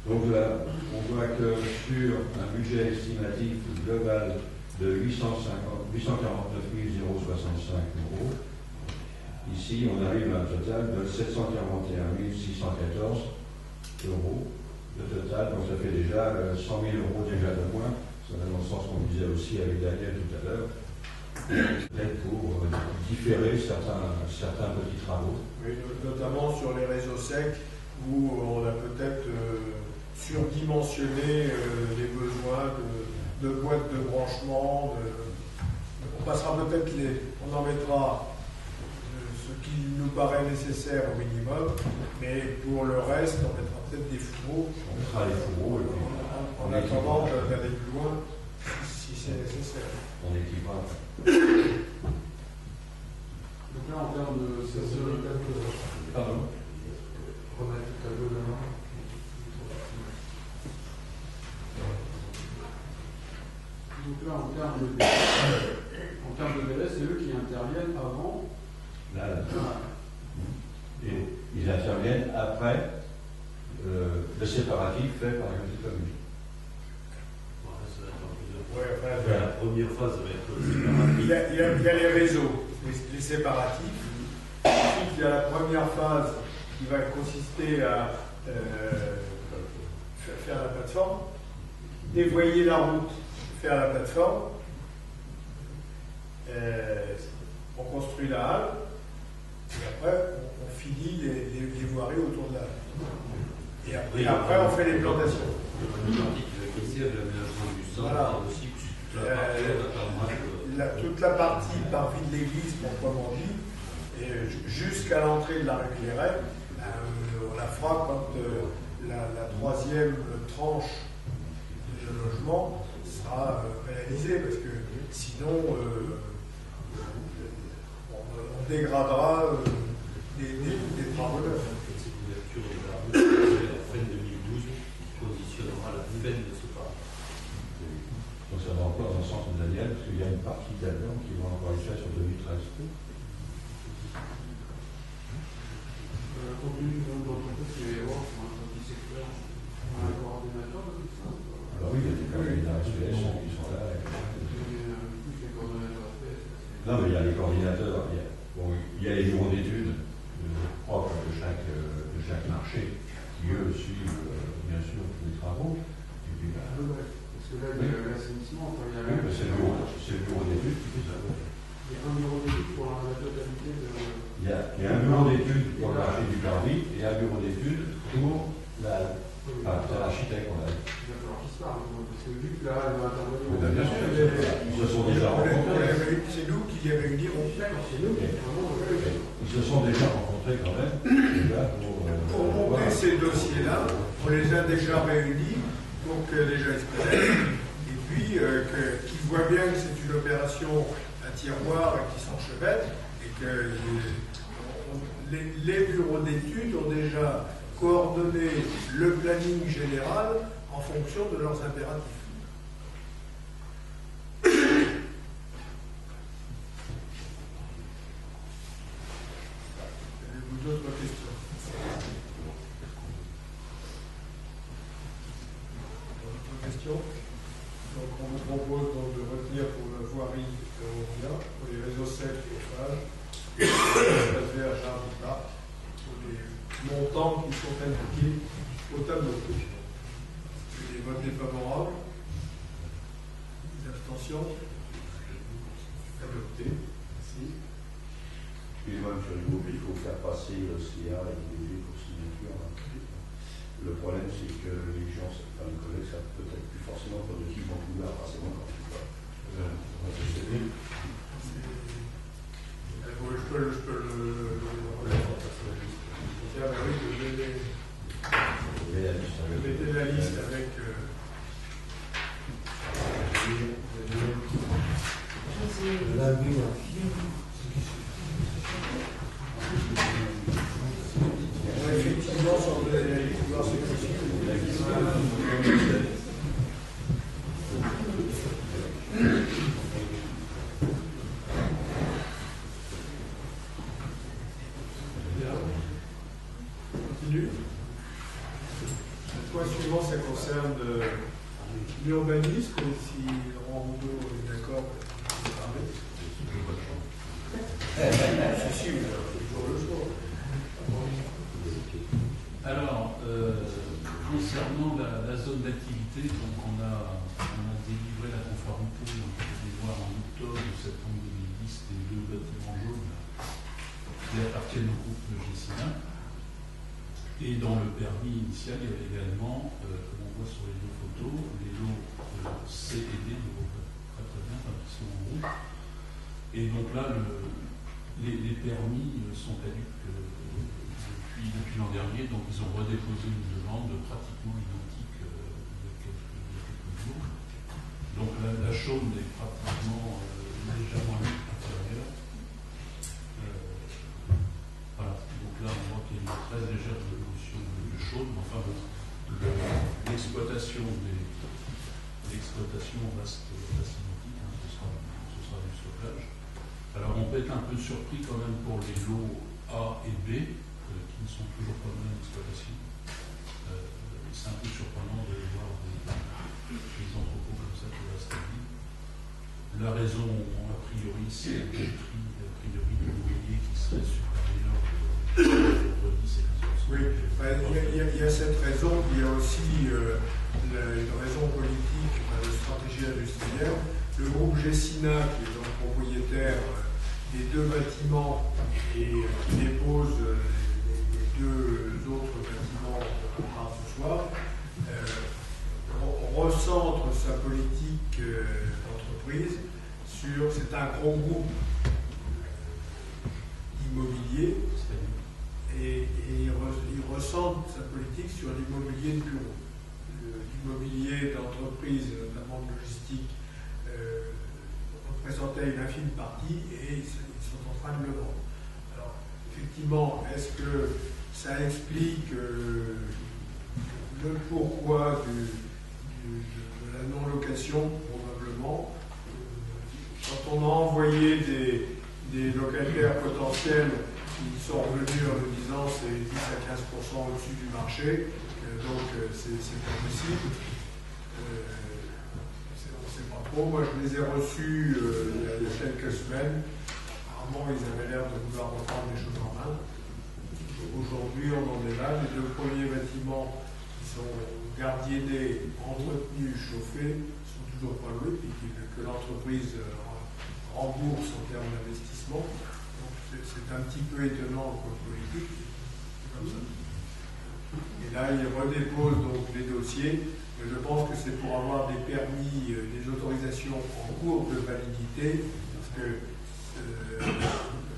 Donc là, on voit que sur un budget estimatif global de 849 065 €, ici on arrive à un total de 741 614 € de total, donc ça fait déjà 100 000 € déjà de moins. Ça va dans le sens qu'on disait aussi avec Daniel tout à l'heure, peut-être pour différer certains petits travaux. Oui, notamment sur les réseaux secs, où on a peut-être surdimensionné les besoins de boîtes de branchement. On passera peut-être on en mettra ce qui nous paraît nécessaire au minimum, mais pour le reste, on mettra peut-être des fourreaux. On mettra les fourreaux en attendant d'aller plus loin si c'est nécessaire. On équipera. Donc là, en termes de Pardon. Remettre le tableau devant. Donc là, en termes de délai, c'est eux qui interviennent avant. Là, et ils interviennent après le séparatif fait par la petite commune. Voilà, ça va être en plusieurs fois. Ouais, enfin, La première phase va être le séparatif. il y a les réseaux, les séparatifs. Ensuite, il y a la première phase qui va consister à faire la plateforme, dévoyer la route, faire la plateforme. On construit la halle, et après, on finit les voiries autour de la halle. Et après, on fait les plantations. Il y a une partie qui va quitter avec l'aménagement du centre, Voilà. et aussi toute la partie on attendra Toute la partie parvis de l'église, proprement dit, et jusqu'à l'entrée de la rue Clairet, on la fera quand la troisième tranche de logement sera réalisée, parce que sinon on dégradera des travaux neufs. cette ouverture de la rue à la fin 2012 qui conditionnera la fin de ce parc. Donc ça va encore dans le centre de l'Alliance, parce qu'il y a une partie d'Alliance qui va encore être faite sur 2013. Compte tenu du nombre d'entreprises qu'il va y avoir sur un petit secteur, on a un coordinateur de tout ça. Alors oui, il y a des coordinateurs SPS qui sont là. Les coordinateurs SPS. Non, mais il y a les coordinateurs, il y a les bureaux d'études propres de chaque marché, qui eux suivent bien sûr tous les travaux. Et puis, Parce que là, il y a l'assainissement, il y a oui, c'est le bureau d'études qui fait ça. Il y a un bureau d'études pour la totalité de. Il y a un bureau d'études pour le marché du Parvis et un bureau d'études pour l'architecte. Il va falloir qu'ils se parlent, parce que vu que là, elle va intervenir. Oui, bien sûr, ils se sont déjà rencontrés. C'est nous qui les réunirons. D'accord, c'est nous qui Ils se sont déjà rencontrés quand même. Déjà Pour monter ces dossiers-là, on les a déjà réunis, donc déjà ils se connaissent, et puis qu'ils voient bien que c'est une opération à tiroir et qui s'enchevêtre, et que les bureaux d'études ont déjà coordonné le planning général en fonction de leurs impératifs. Avez-vous d'autres questions? D'autres questions? Donc on vous propose donc de retenir pour la voirie ferroviaire, pour les réseaux secs et chauffage, à charge du parc, pour les montants qui sont indiqués au tableau. Les votes défavorables, les abstentions, adopté. Merci. Excusez-moi, M. Rigaud, mais il faut faire passer le CA et les pour signature. Le problème, c'est que les gens, enfin, les collègues, savent peut-être plus forcément de qui vont vouloir passer mon temps. Je peux le tiens, ben oui, je mettais la liste avec. Effectivement, sur la liste, voir ce que c'est. Continue. Le point suivant, ça concerne l'urbanisme. Si Laurent Roudot est d'accord, on peut parler. Si, si, vous avez toujours le choix. Alors, concernant la zone d'activité, donc on a délivré la conformité, on peut voir en octobre ou septembre 2010, des deux bâtiments jaunes qui appartiennent au groupe Gessina. Et dans le permis initial, il y avait également, comme on voit sur les deux photos, les lots C et D, je vois très bien, qui sont en rouge. Et donc là, les permis sont caducs depuis l'an dernier, donc ils ont redéposé une demande pratiquement identique il y a quelques jours. Donc la chaume est pratiquement légèrement inférieure. Voilà, donc là on voit qu'il y l'exploitation reste identique, hein, ce sera du stockage. Alors on peut être un peu surpris quand même pour les lots A et B, qui ne sont toujours pas dans l'exploitation. C'est un peu surprenant de voir des entrepôts comme ça qui restent à vide. La raison, a priori, c'est le prix de l'immobilier qui serait supérieur entre 10 et 15%. Oui, il y a cette raison, il y a aussi une raison politique, de stratégie industrielle. Le groupe Gessina, qui est donc propriétaire des 2 bâtiments et qui dépose les 2 autres bâtiments qu'on parle ce soir, recentre sa politique d'entreprise sur, c'est un gros groupe immobilier, et il recentre sa politique sur l'immobilier de bureau. L'immobilier d'entreprise, notamment de logistique, représentait une infime partie et ils sont en train de le vendre. Alors, effectivement, est-ce que ça explique le pourquoi de la non-location? Probablement. Quand on a envoyé des locataires potentiels, ils sont revenus en nous disant c'est 10 à 15% au-dessus du marché, donc c'est pas possible. On ne sait pas trop. Moi je les ai reçus il y a quelques semaines. Apparemment ils avaient l'air de vouloir reprendre les choses en main. Aujourd'hui on en est là. Les 2 premiers bâtiments qui sont gardiennés, entretenus, chauffés, sont toujours pas loués, puis que l'entreprise rembourse en termes d'investissement. C'est un petit peu étonnant comme politique, c'est comme ça. Et là, il redépose donc les dossiers, mais je pense que c'est pour avoir des permis, des autorisations en cours de validité, parce que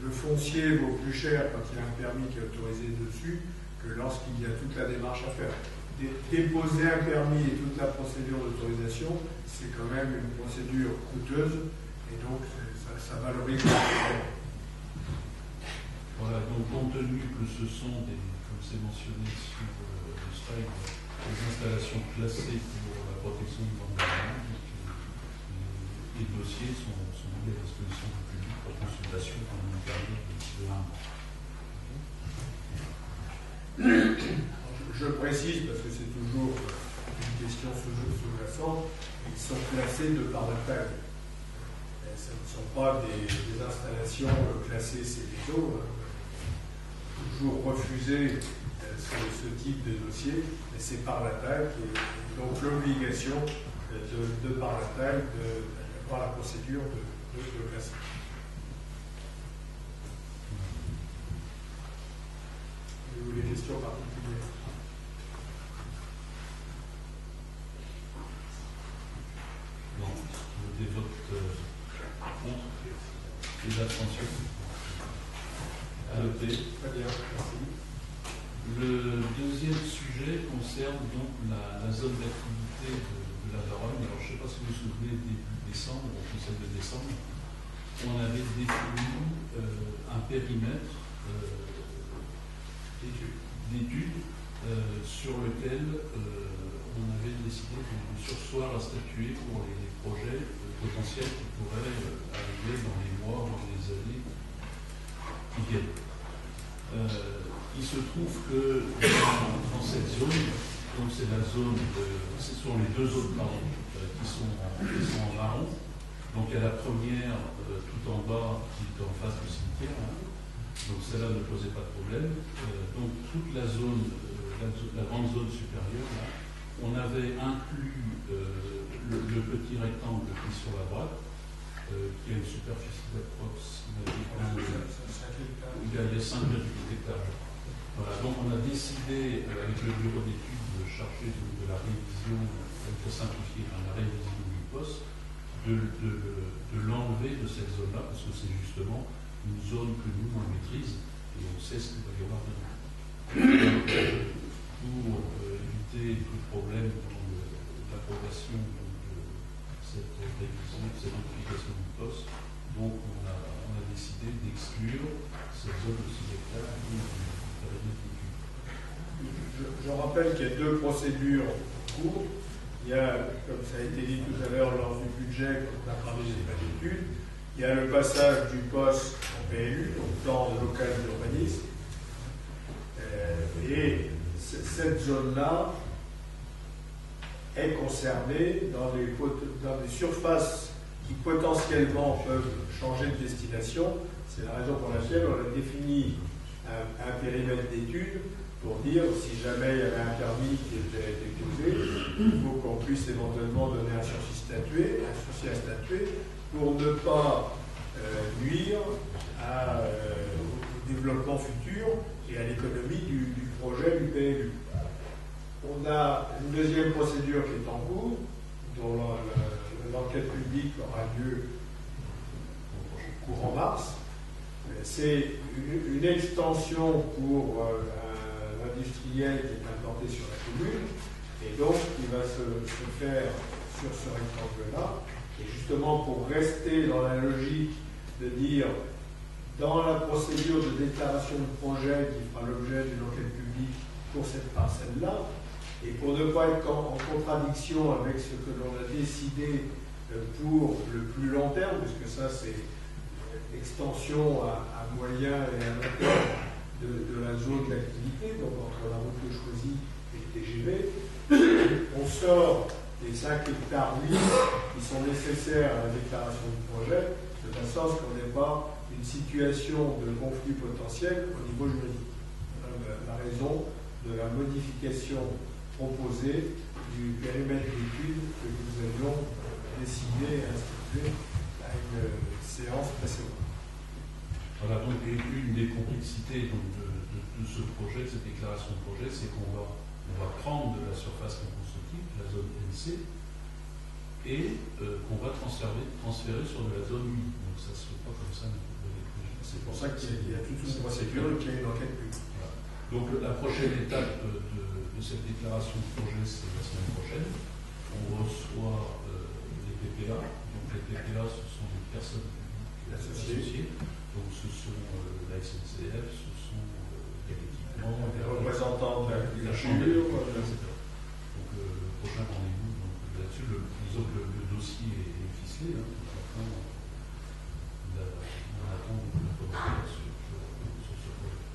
le foncier vaut plus cher quand il y a un permis qui est autorisé dessus que lorsqu'il y a toute la démarche à faire. Déposer un permis et toute la procédure d'autorisation, c'est quand même une procédure coûteuse, et donc ça valorise le travail. Voilà, donc compte tenu que ce sont comme c'est mentionné sur le slide, des installations classées pour la protection de l'environnement, les dossiers sont mis à disposition du public pour consultation pendant une période de 1 an. Je précise, parce que c'est toujours une question sous-jacente, ils sont classés de par la taille. Ce ne sont pas des installations classées CDO. Toujours refuser ce type de dossier, mais c'est par la taille, et donc l'obligation de par la taille d'avoir la procédure de classer. Avez-vous des questions particulières? Non, des votes contre les abstentions. Adopté. Très bien, merci. Le deuxième sujet concerne donc la zone d'activité de la Daronne. Alors, je ne sais pas si vous vous souvenez, début décembre, au Conseil de décembre, on avait défini un périmètre d'études sur lequel on avait décidé de surseoir à statuer pour les projets potentiels qui pourraient arriver dans les mois ou dans les années qui viennent. Il se trouve que dans cette zone, donc c'est la zone, ce sont les 2 zones qui sont en marron. Donc il y a la première tout en bas qui est en face du cimetière. Hein. Donc celle-là ne posait pas de problème. Donc toute la zone, la grande zone supérieure, là, on avait inclus le petit rectangle qui est sur la droite, qui a une superficie d'approximativement il y a 5,8 hectares. Voilà, donc on a décidé avec le bureau d'études chargé de la révision, pour simplifier, la révision du poste, de l'enlever de cette zone-là, parce que c'est justement une zone que nous on maîtrise et on sait ce qu'il va y avoir dedans. Pour éviter tout problème dans l'approbation de cette révision, de cette modification du poste, donc on a décidé d'exclure cette zone de 6 hectares du périmètre d'études. je rappelle qu'il y a deux procédures en cours. Il y a, comme ça a été dit tout à l'heure lors du budget, quand on a parlé des plans d'études, il y a le passage du POS en PLU, au plan local d'urbanisme. Et cette zone-là est concernée dans des surfaces qui potentiellement peuvent changer de destination. C'est la raison pour laquelle on a défini un périmètre d'études pour dire si jamais il y avait un permis qui était déposé, il faut qu'on puisse éventuellement donner un sursis à statuer pour ne pas nuire au développement futur et à l'économie du projet du PLU. On a une deuxième procédure qui est en cours, dont l'enquête publique aura lieu courant mars. C'est une extension pour un industriel qui est implanté sur la commune, et donc qui va se faire sur ce rectangle-là. Et justement, pour rester dans la logique de dire, dans la procédure de déclaration de projet qui fera l'objet d'une enquête publique pour cette parcelle-là, et pour ne pas être en contradiction avec ce que l'on a décidé pour le plus long terme, puisque ça c'est extension à moyen et à long terme de la zone d'activité, donc entre la route de Choisy et le TGV, on sort les 5 hectares 8 qui sont nécessaires à la déclaration du projet, de telle sorte qu'on n'ait pas une situation de conflit potentiel au niveau juridique. Voilà la raison de la modification proposée du périmètre d'études que nous avions décidé et institué à une séance précédente. Voilà, donc une des complexités donc, de ce projet, de cette déclaration de projet, c'est qu'on va prendre de la surface non constructive, la zone NC, et qu'on va transférer sur de la zone UI. Donc ça ne se fait pas comme ça. C'est pour ça qu'il y a toute une procédure et qu'il y a une enquête publique. Voilà. Donc la prochaine étape de cette déclaration de projet, c'est la semaine prochaine. On reçoit les PPA. Donc les PPA, ce sont des personnes publiques associées. Donc ce sont la SNCF, ce sont les équipements, les représentants de la chambre, etc. Donc le prochain rendez-vous là-dessus, disons que le dossier est ficelé. Hein, on attend la volonté sur ce projet.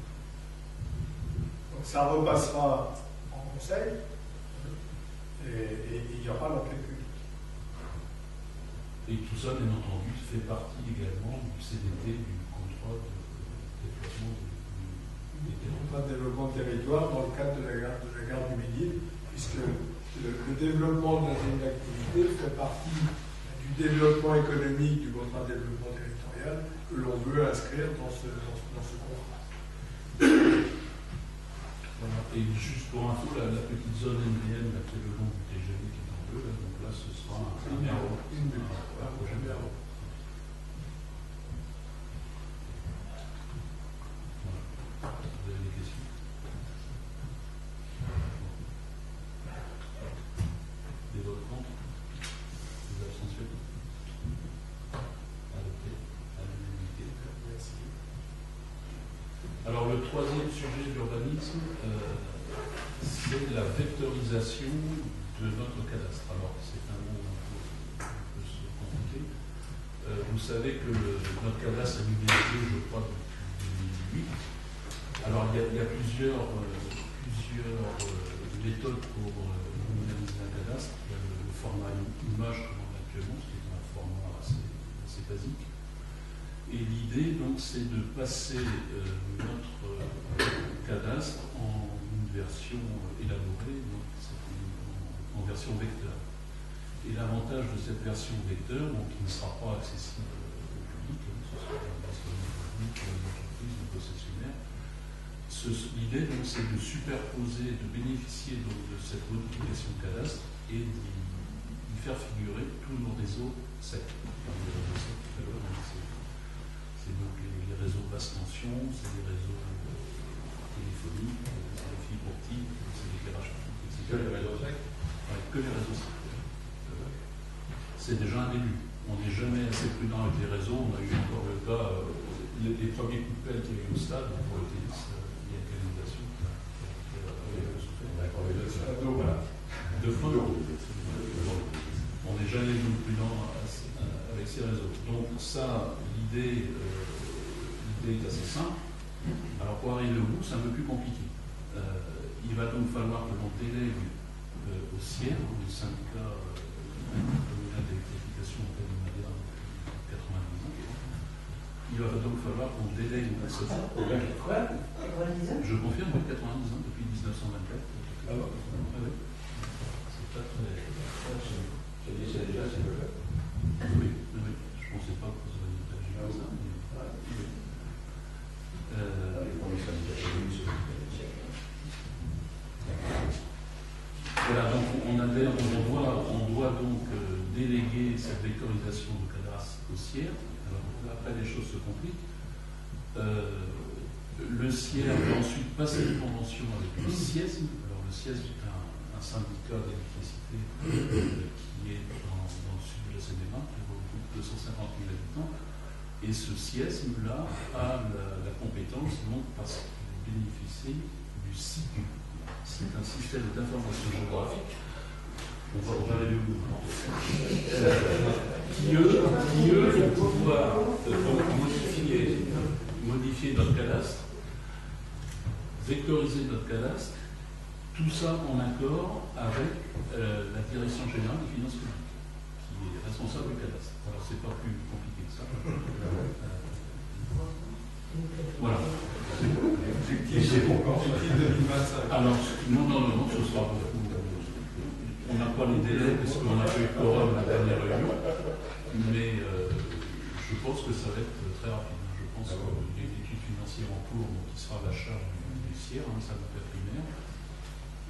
Donc ça repassera en conseil et il y aura l'enquête publique. Et tout ça, bien entendu, fait partie également du CDT, du contrat de développement de développement de territoire dans le cadre de la gare du Midi, puisque le développement de la zone d'activité fait partie du développement économique du contrat de développement territorial que l'on veut inscrire dans ce contrat. Voilà. Et juste pour info, la petite zone NBN qui est le long du TGV qui est en bleu, là, donc là ce sera un projet. Vous avez des questions? Des votes contre? Des abstentions? Adopté à l'unanimité. Merci. Alors le troisième sujet de l'urbanisme, c'est la vectorisation de notre cadastre. Alors c'est un mot un peu compliqué. Vous savez que notre cadastre est numérisé, je crois, depuis 2008. Alors il y a plusieurs méthodes pour numériser un cadastre. Il y a le format image comme on a actuellement, qui est un format assez basique. Et l'idée, donc, c'est de passer notre cadastre en une version élaborée, donc en version vecteur. Et l'avantage de cette version vecteur, donc, qui ne sera pas accessible au public, ce sera disponible au public pour les entreprises, les concessionnaires, l'idée, donc, c'est de superposer, de bénéficier donc, de cette modification de cadastre et d'y faire figurer tous nos réseaux secs. C'est donc les réseaux basse tension, c'est les réseaux téléphoniques, c'est les fibres optiques, c'est l'éclairage public, etc. Que les réseaux secs? Que les réseaux secs. C'est déjà un début. On n'est jamais assez prudent avec les réseaux. On a eu encore le cas, les premiers coups de pelle qu'il y a eu au stade pour le tennis, il y a une canalisation qui a deux fois. On n'est jamais plus prudent avec ces réseaux. Donc ça, l'idée est assez simple. Alors pour arriver au bout, c'est un peu plus compliqué. Il va donc falloir que l'on délègue au CIER, le syndicat communal d'électrification auquel on adhère depuis 90 ans. Il va donc falloir qu'on délègue à ce temps. Je confirme, oui, 90 ans, depuis 1924. Ah bon. C'est pas très. C'est déjà, c'est le fait. Oui, je ne pensais pas que vous auriez réagi comme ça. Voilà, donc on doit donc déléguer cette vectorisation de cadastre au CIER. Alors après, les choses se compliquent. Le CIER va ensuite passer une convention avec le CIESM. Alors le CIESM est un syndicat d'électricité qui est dans le sud de la Seine-et-Marne, qui regroupe 250 000 habitants. Et ce CIESM-là a la compétence, donc, parce qu'il bénéficie du SIGU. C'est un système d'information géographique. On va arriver au bout. Qui eux vont pouvoir modifier notre cadastre, vectoriser notre cadastre, tout ça en accord avec la Direction générale des finances publiques, qui est responsable du cadastre. Alors c'est pas plus compliqué que ça. Voilà. Objectif 2025. Alors, non, ce sera beaucoup. On n'a pas les délais parce qu'on a fait quorum la dernière réunion, mais je pense que ça va être très rapide. Je pense qu'il y a une étude financière en cours qui sera à la charge du CIER, ça va être primaire.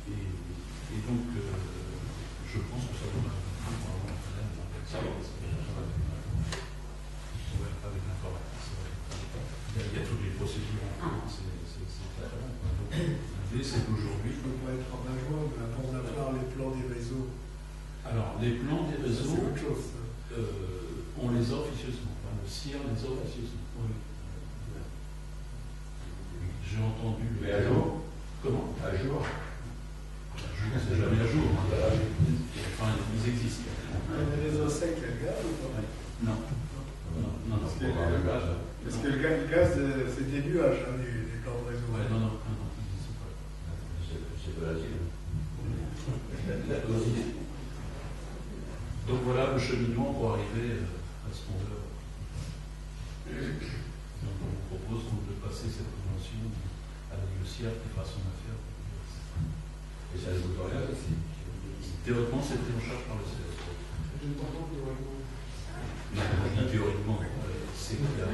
Et donc, je pense que ça va être avec l'informatique. Il y a toutes les procédures en cours, c'est très bien. Donc, l'idée, c'est qu'aujourd'hui. Il ne faut pas être en juin, mais avant d'avoir les plans des réseaux. Alors, les plans des réseaux, c'est autre chose. on les a officieusement. Enfin, le CIER les a officieusement. Oui. J'ai entendu. Mais à jour? Comment? À jour? C'est jamais à jour. Enfin, ils existent. Les réseaux secs, il y a le gaz ou pas? Non. Parce que le gaz. Parce que le gaz, c'est des nuages, hein, les plans de réseau. Ouais, non, ils existent pas. C'est volatile. Donc voilà le cheminement pour arriver à ce qu'on veut. Donc on vous propose donc de passer cette convention avec le CIER qui fera son affaire. Et ça ne vous rien aussi. Théoriquement, c'est pris en charge par le CIER. Théoriquement, c'est clair.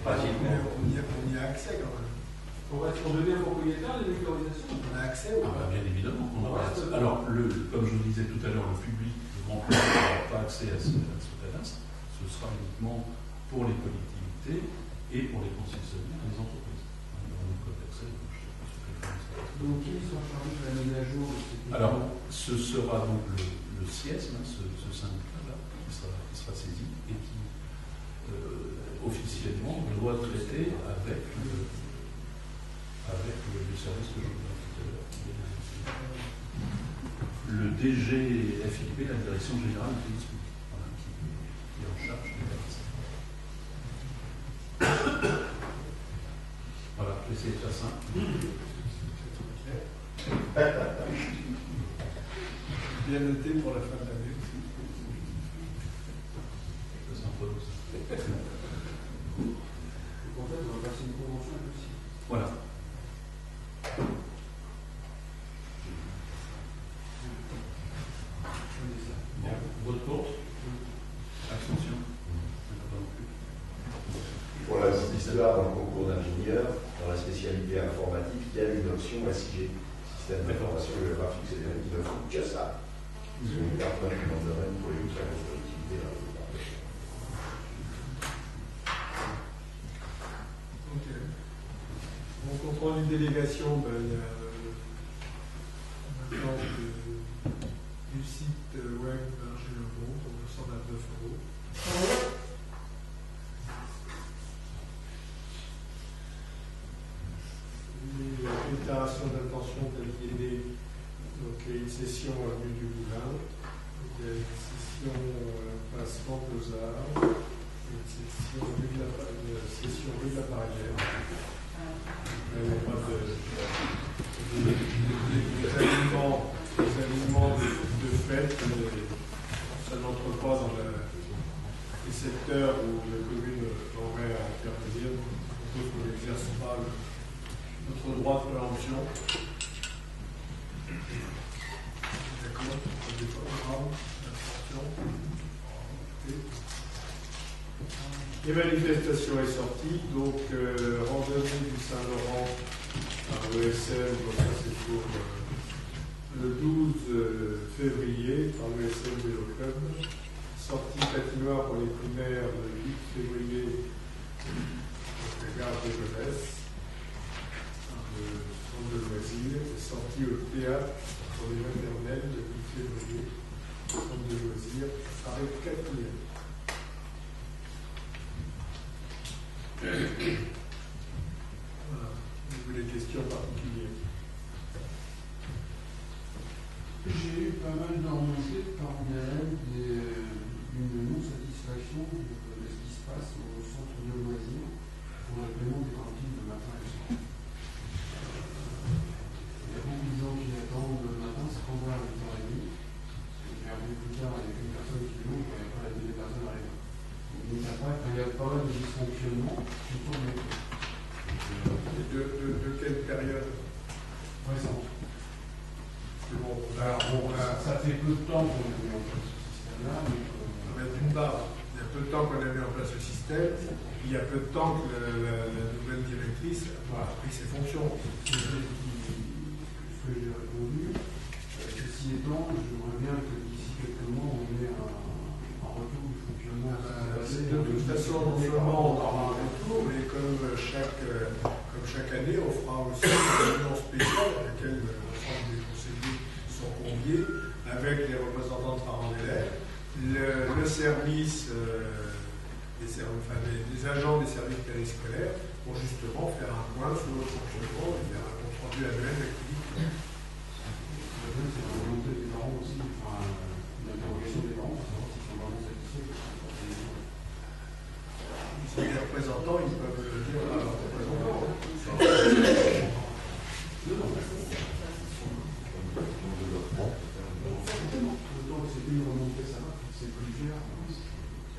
Pratiquement. On y a accès quand même. Pour devenir propriétaire des vectorisations. On a accès ou pas? Bien évidemment qu'on aura accès. Alors, comme je vous disais tout à l'heure, le public, le grand public n'aura pas accès à ce cadastre. Ce sera uniquement pour les collectivités et pour les concessionnaires et les entreprises. Il y aura des codes d'accès. Donc, qui sont chargés de la mise à jour de ces Alors, ce sera donc le CIESM, ce syndicat-là, qui sera saisi et qui, officiellement, doit traiter avec le service que je vous disais tout à l'heure. Le DGFIP, la Direction générale des finances publiques, voilà, qui est en charge du cadastre. Voilà, j'essaie de faire simple. Bien noté pour la fin de l'année aussi. C'est un peu ça. Donc, en fait, on va passer une convention avec le CIER. Voilà. Bon, votre compte. Abstention. Il n'y en a pas non plus. Pour la petite histoire, dans le concours d'ingénieur, dans la spécialité informatique, il y a une option SIG, système d'information géographique, c'est-à-dire qu'il ne faut que ça. C'est une personne qui dans le domaine pour les autres collectivités. Ok. Donc, on prend une délégation, il y a maintenant du site web Berger-le-Mont pour 229 €. Les déclarations d'intention telles qu'il est, donc une session rue du Moulin. Il y a une session place Ventosard, une session rue de la Parisienne. Il n'y a pas des aliments de fête, ça n'entre pas dans les secteurs où la commune aurait à intervenir. On n'exerce pas notre droit de préemption. D'accord. Les manifestations est sortie, donc randonnée du Saint-Laurent à l'ESM, donc ça c'est pour le 12 février par l'ESM Vélo Club. Sortie patinoire pour les primaires le 8 février donc la gare de jeunesse, le centre de loisirs, et sortie au théâtre pour les maternelles le 8 février, centre de loisirs, arrêt 4e. Voilà. Vous avez des questions particulières? J'ai eu pas mal de remontées par mail d'une non-satisfaction de ce qui se passe au centre de loisirs pour le paiement des cantines le matin et le soir. Il y a beaucoup de gens qui attendent le matin, c'est quand à 8h30. Et un peu plus tard, il y a qu'une personne qui l'ouvre et après la deuxième personne arrive. Donc après, il y a pas mal de dysfonctionnements qui tournent. De quelle période? Récente. Bon, Alors, ça fait peu de temps qu'on a mis en place ce système-là. d'une part, il y a peu de temps qu'on a mis en place le système, il y a peu de temps que la nouvelle directrice a pris ses fonctions. Ce que j'ai répondu, ceci étant, j'aimerais bien que d'ici quelques mois, on ait un retour du fonctionnement. De toute façon, non seulement on aura un retour, mais comme chaque année, on fera aussi une réunion spéciale à laquelle l'ensemble des conseillers sont conviés, avec les représentants de parents d'élèves, le service, les agents des services périscolaires, pour justement faire un point sur le fonctionnement et faire un compte rendu annuel d'activité. C'est la volonté des parents aussi, enfin, l'interrogation des parents pour savoir s'ils sont vraiment satisfaits. Si les représentants, ils peuvent le dire à leurs représentants. C'est une remontée, ça va, c'est plusieurs.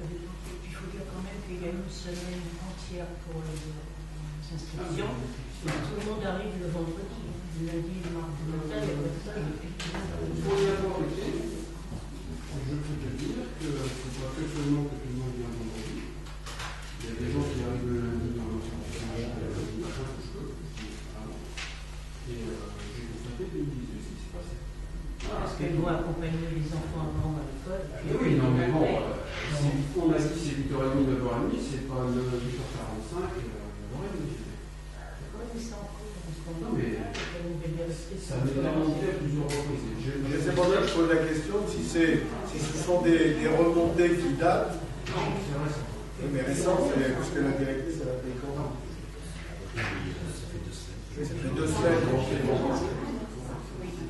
Il faut dire quand même qu'il y a une semaine entière pour les inscriptions. Tout le monde arrive le vendredi. Le lundi, le mardi matin, il y a personne. Il faut y avoir été. Je peux te dire que ce n'est pas que seulement que tout le monde vient le vendredi. Il y a des gens qui arrivent le lundi dans le matin, et j'ai constaté qu'ils me disaient ce qui s'est passé. Parce qu'elle doit accompagner les enfants avant à l'école. Oui, non, mais bon, on a dit c'est 8h30, 9h30, c'est pas 8h45, 9h30. Non, mais ça m'est remonté à plusieurs reprises. C'est pour ça que je pose la question si ce sont des remontées qui datent. Non, c'est récent. Mais récent, c'est parce que la directrice, elle a pris quand même. Ça fait 2 semaines.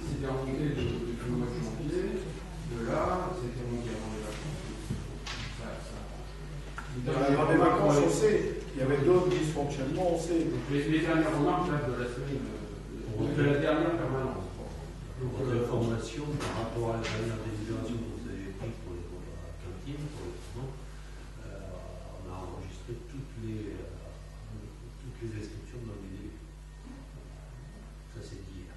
C'était remonté depuis le mois de janvier. De là, c'était remonté avant les vacances. Avant les vacances, on sait. Il y avait d'autres dysfonctionnements, on sait. Les dernières remarques de la semaine, de la dernière permanence. Votre information par rapport à la dernière délibération que vous avez prise pour les cantines, pour le on a enregistré toutes les inscriptions dans les délais. Ça c'est d'hier.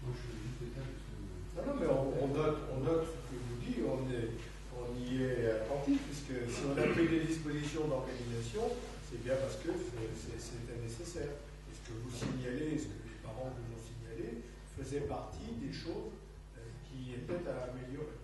Moi je suis juste état parce que. Non, mais on note ce que vous dites, on y est attentif, puisque si on a pris des dispositions d'organisation, c'est bien parce que c'était nécessaire. Et ce que vous signalez, ce que les parents vous ont signalé, faisait partie des choses qui étaient à améliorer.